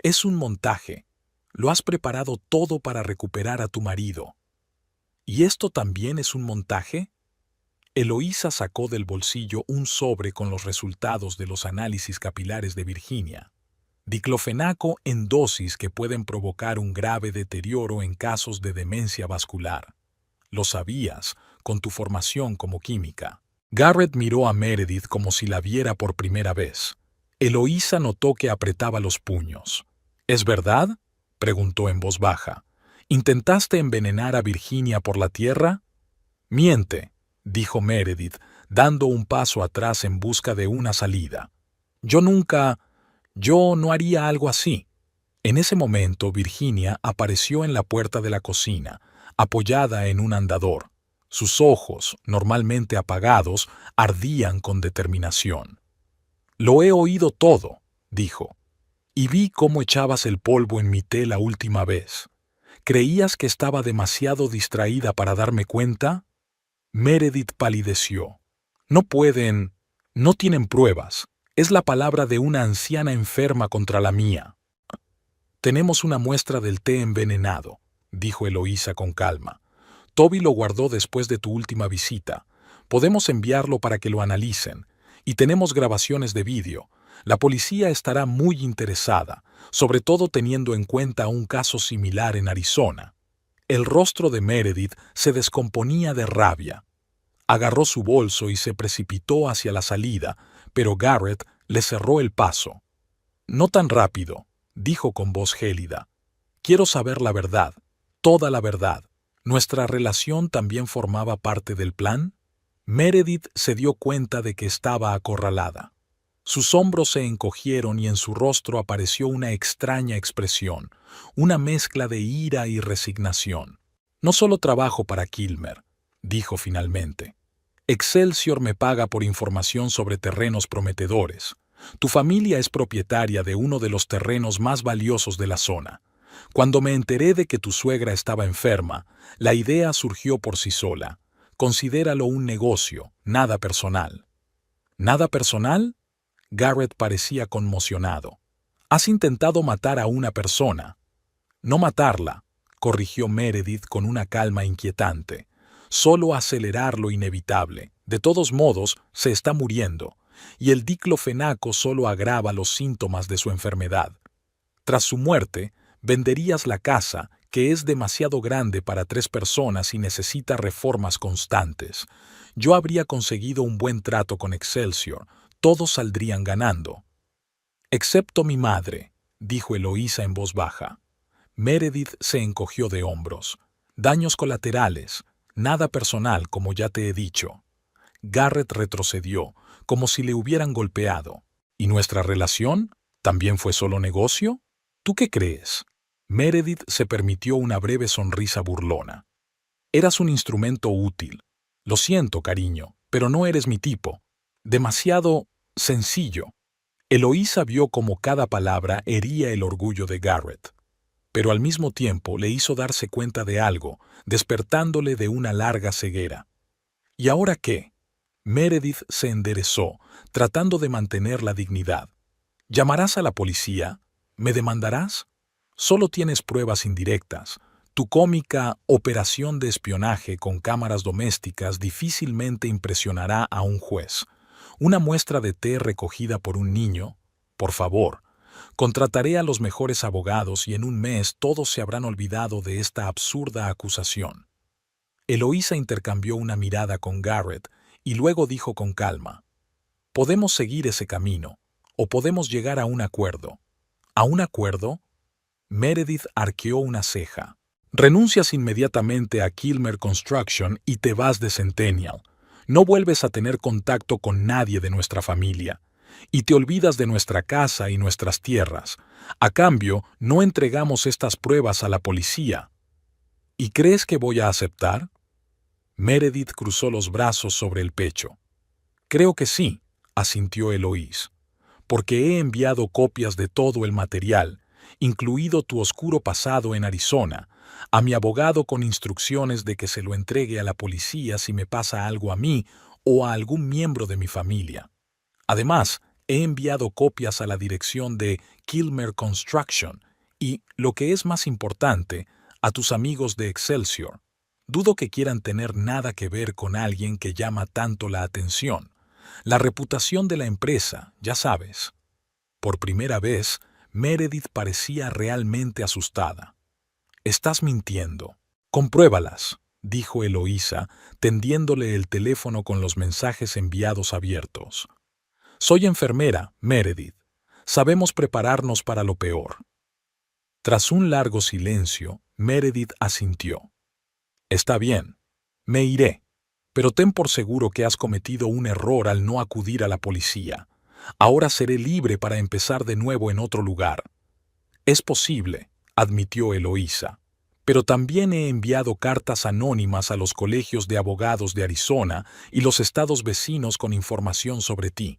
«Es un montaje. Lo has preparado todo para recuperar a tu marido». «¿Y esto también es un montaje?» Eloísa sacó del bolsillo un sobre con los resultados de los análisis capilares de Virginia. Diclofenaco en dosis que pueden provocar un grave deterioro en casos de demencia vascular. Lo sabías, con tu formación como química. Garrett miró a Meredith como si la viera por primera vez. Eloísa notó que apretaba los puños. «¿Es verdad?», preguntó en voz baja. «¿Intentaste envenenar a Virginia por la tierra?» «Miente», dijo Meredith, dando un paso atrás en busca de una salida. «Yo no haría algo así». En ese momento, Virginia apareció en la puerta de la cocina, apoyada en un andador. Sus ojos, normalmente apagados, ardían con determinación. «Lo he oído todo», dijo. «Y vi cómo echabas el polvo en mi té la última vez. ¿Creías que estaba demasiado distraída para darme cuenta?» Meredith palideció. No tienen pruebas. Es la palabra de una anciana enferma contra la mía». «Tenemos una muestra del té envenenado», dijo Eloísa con calma. «Toby lo guardó después de tu última visita. Podemos enviarlo para que lo analicen. Y tenemos grabaciones de vídeo. La policía estará muy interesada, sobre todo teniendo en cuenta un caso similar en Arizona». El rostro de Meredith se descomponía de rabia. Agarró su bolso y se precipitó hacia la salida, pero Garrett le cerró el paso. «No tan rápido», dijo con voz gélida. «Quiero saber la verdad, toda la verdad. ¿Nuestra relación también formaba parte del plan?» Meredith se dio cuenta de que estaba acorralada. Sus hombros se encogieron y en su rostro apareció una extraña expresión, una mezcla de ira y resignación. «No solo trabajo para Kilmer», dijo finalmente. «Excelsior me paga por información sobre terrenos prometedores. Tu familia es propietaria de uno de los terrenos más valiosos de la zona. Cuando me enteré de que tu suegra estaba enferma, la idea surgió por sí sola. Considéralo un negocio, nada personal». «¿Nada personal?», Garrett parecía conmocionado. «Has intentado matar a una persona». «No matarla», corrigió Meredith con una calma inquietante. «Solo acelerar lo inevitable. De todos modos, se está muriendo, y el diclofenaco solo agrava los síntomas de su enfermedad. Tras su muerte, venderías la casa, que es demasiado grande para 3 personas y necesita reformas constantes. Yo habría conseguido un buen trato con Excelsior. Todos saldrían ganando». «Excepto mi madre», dijo Eloísa en voz baja. Meredith se encogió de hombros. «Daños colaterales, nada personal, como ya te he dicho». Garrett retrocedió, como si le hubieran golpeado. «¿Y nuestra relación? ¿También fue solo negocio? ¿Tú qué crees?» Meredith se permitió una breve sonrisa burlona. «Eras un instrumento útil. Lo siento, cariño, pero no eres mi tipo. Demasiado sencillo». Eloísa vio cómo cada palabra hería el orgullo de Garrett, pero al mismo tiempo le hizo darse cuenta de algo, despertándole de una larga ceguera. «¿Y ahora qué?». Meredith se enderezó, tratando de mantener la dignidad. «¿Llamarás a la policía? ¿Me demandarás? Solo tienes pruebas indirectas. Tu cómica operación de espionaje con cámaras domésticas difícilmente impresionará a un juez. Una muestra de té recogida por un niño. Por favor, contrataré a los mejores abogados y en un mes todos se habrán olvidado de esta absurda acusación». Eloísa intercambió una mirada con Garrett y luego dijo con calma: «Podemos seguir ese camino, o podemos llegar a un acuerdo». «¿A un acuerdo?». Meredith arqueó una ceja. Renuncias inmediatamente a Kilmer Construction y te vas de Centennial. No vuelves a tener contacto con nadie de nuestra familia. Y te olvidas de nuestra casa y nuestras tierras. A cambio, no entregamos estas pruebas a la policía. ¿Y crees que voy a aceptar? Meredith cruzó los brazos sobre el pecho. Creo que sí, asintió Eloís, porque he enviado copias de todo el material, incluido tu oscuro pasado en Arizona, a mi abogado con instrucciones de que se lo entregue a la policía si me pasa algo a mí o a algún miembro de mi familia. Además, he enviado copias a la dirección de Kilmer Construction y, lo que es más importante, a tus amigos de Excelsior. Dudo que quieran tener nada que ver con alguien que llama tanto la atención. La reputación de la empresa, ya sabes. Por primera vez, Meredith parecía realmente asustada. Estás mintiendo. Compruébalas, dijo Eloísa, tendiéndole el teléfono con los mensajes enviados abiertos. Soy enfermera, Meredith. Sabemos prepararnos para lo peor. Tras un largo silencio, Meredith asintió. Está bien, me iré, pero ten por seguro que has cometido un error al no acudir a la policía. Ahora seré libre para empezar de nuevo en otro lugar. Es posible, admitió Eloísa, pero también he enviado cartas anónimas a los colegios de abogados de Arizona y los estados vecinos con información sobre ti.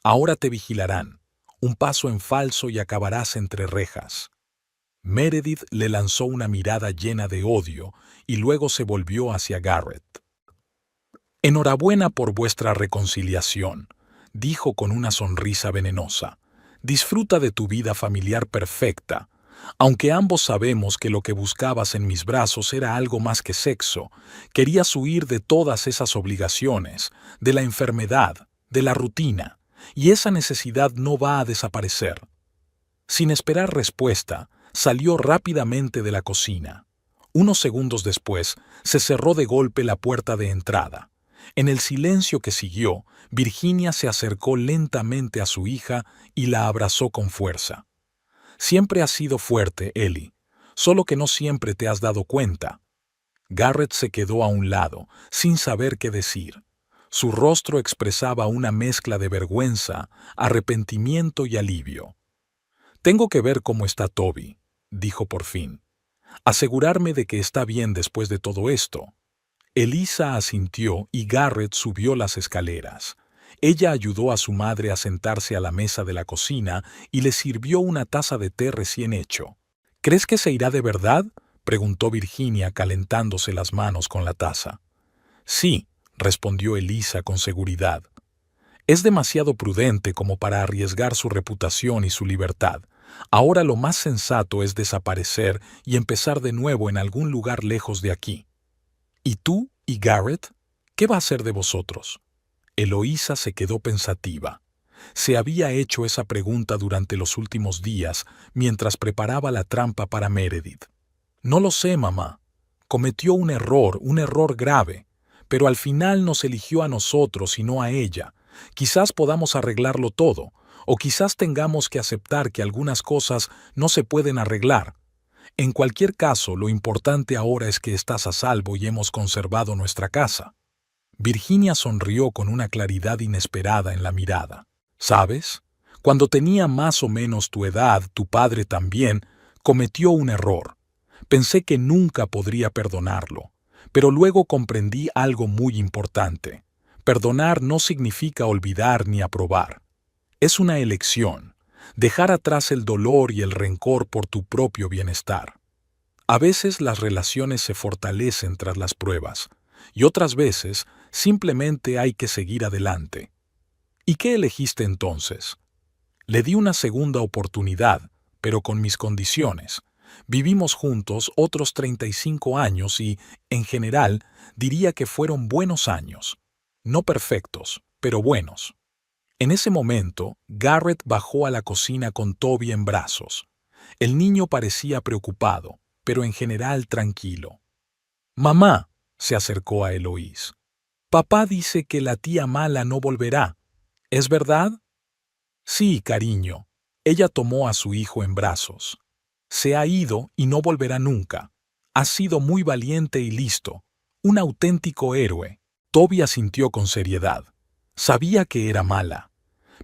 Ahora te vigilarán. Un paso en falso y acabarás entre rejas. Meredith le lanzó una mirada llena de odio y luego se volvió hacia Garrett. Enhorabuena por vuestra reconciliación, dijo con una sonrisa venenosa. Disfruta de tu vida familiar perfecta. Aunque ambos sabemos que lo que buscabas en mis brazos era algo más que sexo, querías huir de todas esas obligaciones, de la enfermedad, de la rutina, y esa necesidad no va a desaparecer. Sin esperar respuesta, salió rápidamente de la cocina. Unos segundos después, se cerró de golpe la puerta de entrada. En el silencio que siguió, Virginia se acercó lentamente a su hija y la abrazó con fuerza. Siempre has sido fuerte, Ellie, solo que no siempre te has dado cuenta. Garrett se quedó a un lado, sin saber qué decir. Su rostro expresaba una mezcla de vergüenza, arrepentimiento y alivio. Tengo que ver cómo está Toby, dijo por fin. Asegurarme de que está bien después de todo esto. Elisa asintió y Garrett subió las escaleras. Ella ayudó a su madre a sentarse a la mesa de la cocina y le sirvió una taza de té recién hecho. ¿Crees que se irá de verdad?, preguntó Virginia calentándose las manos con la taza. Sí, respondió Elisa con seguridad. Es demasiado prudente como para arriesgar su reputación y su libertad. Ahora lo más sensato es desaparecer y empezar de nuevo en algún lugar lejos de aquí. ¿Y tú y Garrett? ¿Qué va a ser de vosotros? Eloísa se quedó pensativa. Se había hecho esa pregunta durante los últimos días mientras preparaba la trampa para Meredith. No lo sé, mamá. Cometió un error grave, pero al final nos eligió a nosotros y no a ella. Quizás podamos arreglarlo todo, o quizás tengamos que aceptar que algunas cosas no se pueden arreglar. En cualquier caso, lo importante ahora es que estás a salvo y hemos conservado nuestra casa. Virginia sonrió con una claridad inesperada en la mirada. ¿Sabes? Cuando tenía más o menos tu edad, tu padre también cometió un error. Pensé que nunca podría perdonarlo, pero luego comprendí algo muy importante. Perdonar no significa olvidar ni aprobar. Es una elección, dejar atrás el dolor y el rencor por tu propio bienestar. A veces las relaciones se fortalecen tras las pruebas, y otras veces simplemente hay que seguir adelante. ¿Y qué elegiste entonces? Le di una segunda oportunidad, pero con mis condiciones. Vivimos juntos otros 35 años y, en general, diría que fueron buenos años. No perfectos, pero buenos. En ese momento, Garrett bajó a la cocina con Toby en brazos. El niño parecía preocupado, pero en general tranquilo. «Mamá», se acercó a Eloís. «Papá dice que la tía mala no volverá. ¿Es verdad?» «Sí, cariño». Ella tomó a su hijo en brazos. «Se ha ido y no volverá nunca. Has sido muy valiente y listo. Un auténtico héroe. Toby asintió con seriedad. Sabía que era mala.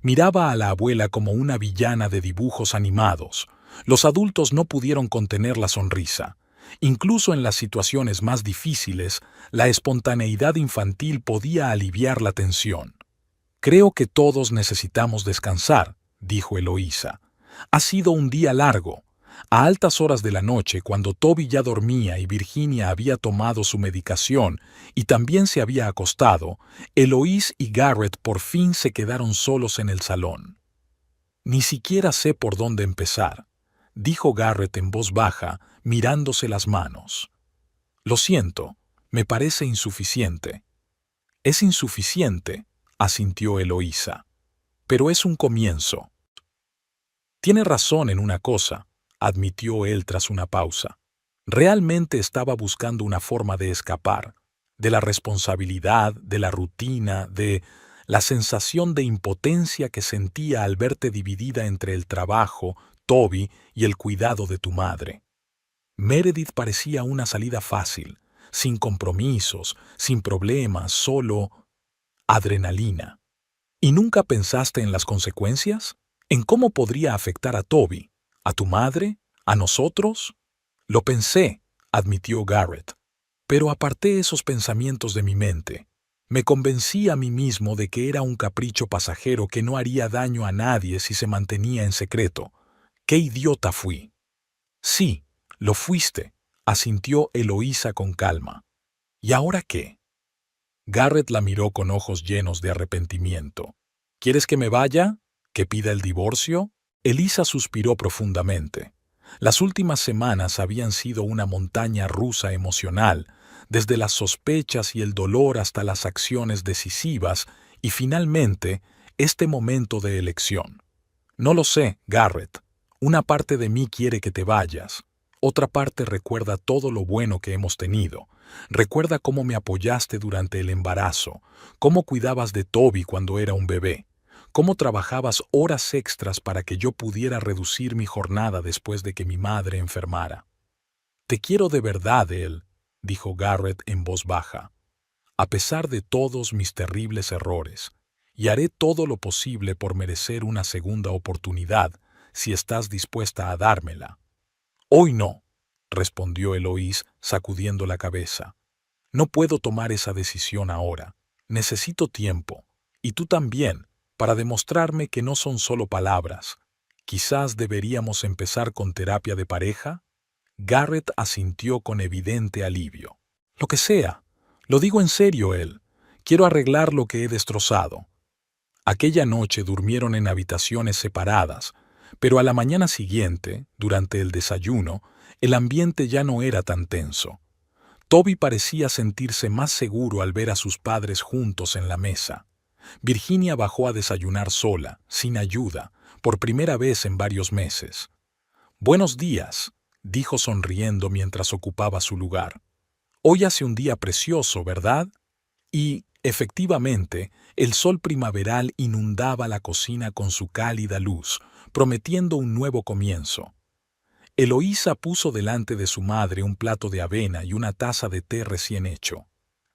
Miraba a la abuela como una villana de dibujos animados. Los adultos no pudieron contener la sonrisa. Incluso en las situaciones más difíciles, la espontaneidad infantil podía aliviar la tensión. Creo que todos necesitamos descansar, dijo Eloísa. Ha sido un día largo. A altas horas de la noche, cuando Toby ya dormía y Virginia había tomado su medicación y también se había acostado, Eloís y Garrett por fin se quedaron solos en el salón. Ni siquiera sé por dónde empezar, dijo Garrett en voz baja, mirándose las manos. Lo siento, me parece insuficiente. Es insuficiente, asintió Eloísa. Pero es un comienzo. Tiene razón en una cosa, admitió él tras una pausa. Realmente estaba buscando una forma de escapar, de la responsabilidad, de la rutina, de la sensación de impotencia que sentía al verte dividida entre el trabajo, Toby y el cuidado de tu madre. Meredith parecía una salida fácil, sin compromisos, sin problemas, solo adrenalina. ¿Y nunca pensaste en las consecuencias? ¿En cómo podría afectar a Toby? ¿A tu madre? ¿A nosotros? Lo pensé, admitió Garrett, pero aparté esos pensamientos de mi mente. Me convencí a mí mismo de que era un capricho pasajero que no haría daño a nadie si se mantenía en secreto. ¡Qué idiota fui! Sí, lo fuiste, asintió Eloísa con calma. ¿Y ahora qué? Garrett la miró con ojos llenos de arrepentimiento. ¿Quieres que me vaya? ¿Que pida el divorcio? Elisa suspiró profundamente. Las últimas semanas habían sido una montaña rusa emocional, desde las sospechas y el dolor hasta las acciones decisivas y finalmente este momento de elección. No lo sé, Garrett. Una parte de mí quiere que te vayas. Otra parte recuerda todo lo bueno que hemos tenido. Recuerda cómo me apoyaste durante el embarazo, cómo cuidabas de Toby cuando era un bebé, cómo trabajabas horas extras para que yo pudiera reducir mi jornada después de que mi madre enfermara. Te quiero de verdad, él, dijo Garrett en voz baja, a pesar de todos mis terribles errores, y haré todo lo posible por merecer una segunda oportunidad si estás dispuesta a dármela. Hoy no, respondió Eloís sacudiendo la cabeza. No puedo tomar esa decisión ahora. Necesito tiempo, y tú también, para demostrarme que no son solo palabras. Quizás deberíamos empezar con terapia de pareja. Garrett asintió con evidente alivio. Lo que sea. Lo digo en serio, él. Quiero arreglar lo que he destrozado. Aquella noche durmieron en habitaciones separadas, pero a la mañana siguiente, durante el desayuno, el ambiente ya no era tan tenso. Toby parecía sentirse más seguro al ver a sus padres juntos en la mesa. Virginia bajó a desayunar sola, sin ayuda, por primera vez en varios meses. «Buenos días», dijo sonriendo mientras ocupaba su lugar. «Hoy hace un día precioso, ¿verdad?» Y, efectivamente, el sol primaveral inundaba la cocina con su cálida luz, prometiendo un nuevo comienzo. Eloísa puso delante de su madre un plato de avena y una taza de té recién hecho.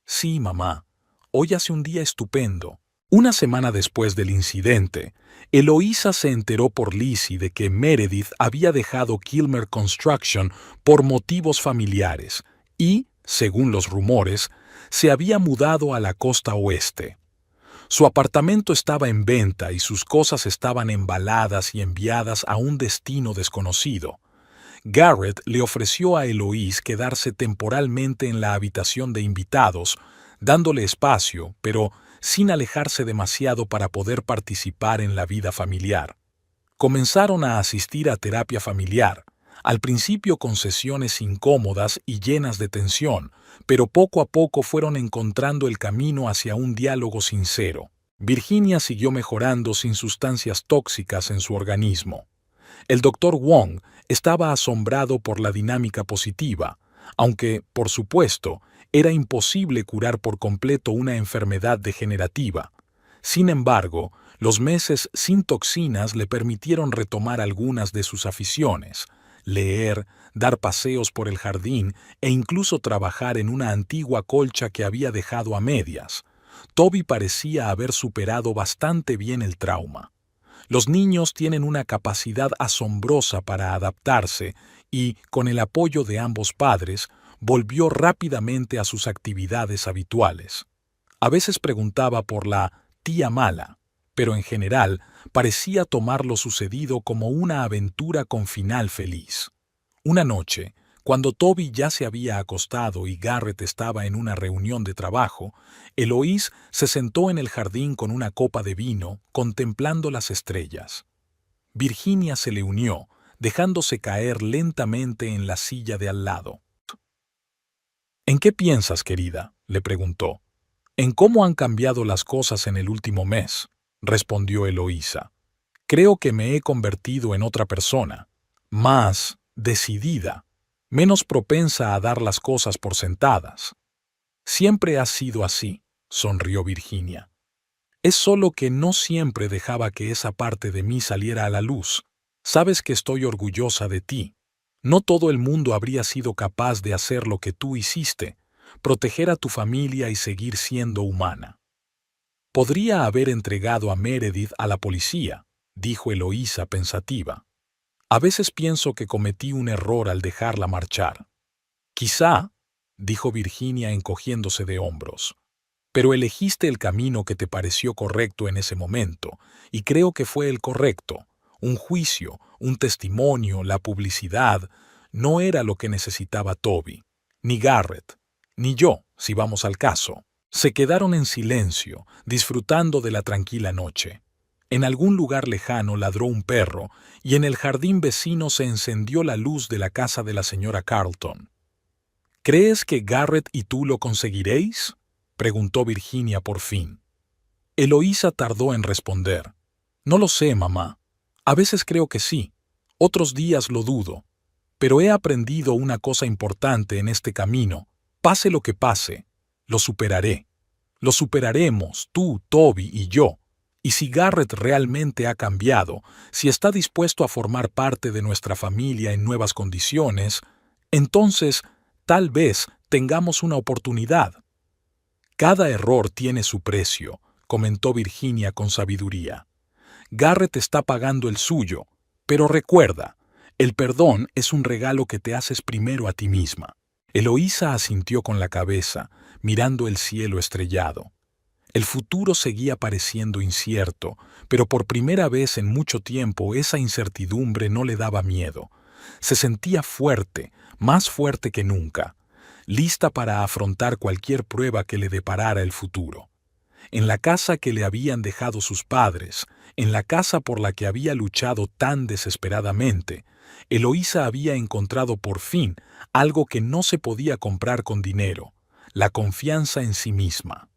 «Sí, mamá, hoy hace un día estupendo». Una semana después del incidente, Eloísa se enteró por Lizzie de que Meredith había dejado Kilmer Construction por motivos familiares y, según los rumores, se había mudado a la costa oeste. Su apartamento estaba en venta y sus cosas estaban embaladas y enviadas a un destino desconocido. Garrett le ofreció a Eloís quedarse temporalmente en la habitación de invitados, dándole espacio, pero sin alejarse demasiado para poder participar en la vida familiar. Comenzaron a asistir a terapia familiar, al principio con sesiones incómodas y llenas de tensión, pero poco a poco fueron encontrando el camino hacia un diálogo sincero. Virginia siguió mejorando sin sustancias tóxicas en su organismo. El Dr. Wong estaba asombrado por la dinámica positiva, aunque, por supuesto, era imposible curar por completo una enfermedad degenerativa. Sin embargo, los meses sin toxinas le permitieron retomar algunas de sus aficiones: leer, dar paseos por el jardín e incluso trabajar en una antigua colcha que había dejado a medias. Toby parecía haber superado bastante bien el trauma. Los niños tienen una capacidad asombrosa para adaptarse y, con el apoyo de ambos padres, volvió rápidamente a sus actividades habituales. A veces preguntaba por la tía mala, pero en general parecía tomar lo sucedido como una aventura con final feliz. Una noche, cuando Toby ya se había acostado y Garrett estaba en una reunión de trabajo, Eloís se sentó en el jardín con una copa de vino, contemplando las estrellas. Virginia se le unió, dejándose caer lentamente en la silla de al lado. «¿En qué piensas, querida?», le preguntó. «En cómo han cambiado las cosas en el último mes», respondió Eloísa. «Creo que me he convertido en otra persona, más decidida, menos propensa a dar las cosas por sentadas». «Siempre has sido así», sonrió Virginia. «Es solo que no siempre dejaba que esa parte de mí saliera a la luz. Sabes que estoy orgullosa de ti. No todo el mundo habría sido capaz de hacer lo que tú hiciste, proteger a tu familia y seguir siendo humana». «Podría haber entregado a Meredith a la policía», dijo Eloísa pensativa. «A veces pienso que cometí un error al dejarla marchar». «Quizá», dijo Virginia encogiéndose de hombros. «Pero elegiste el camino que te pareció correcto en ese momento, y creo que fue el correcto. Un juicio, un testimonio, la publicidad, no era lo que necesitaba Toby, ni Garrett, ni yo, si vamos al caso». Se quedaron en silencio, disfrutando de la tranquila noche. En algún lugar lejano ladró un perro, y en el jardín vecino se encendió la luz de la casa de la señora Carlton. «¿Crees que Garrett y tú lo conseguiréis?», preguntó Virginia por fin. Eloísa tardó en responder. «No lo sé, mamá. A veces creo que sí, otros días lo dudo. Pero he aprendido una cosa importante en este camino. Pase lo que pase, lo superaré. Lo superaremos, tú, Toby y yo. Y si Garrett realmente ha cambiado, si está dispuesto a formar parte de nuestra familia en nuevas condiciones, entonces tal vez tengamos una oportunidad». «Cada error tiene su precio», comentó Virginia con sabiduría. «Garrett está pagando el suyo, pero recuerda, el perdón es un regalo que te haces primero a ti misma». Eloísa asintió con la cabeza, mirando el cielo estrellado. El futuro seguía pareciendo incierto, pero por primera vez en mucho tiempo esa incertidumbre no le daba miedo. Se sentía fuerte, más fuerte que nunca, lista para afrontar cualquier prueba que le deparara el futuro. En la casa que le habían dejado sus padres, en la casa por la que había luchado tan desesperadamente, Eloísa había encontrado por fin algo que no se podía comprar con dinero: la confianza en sí misma.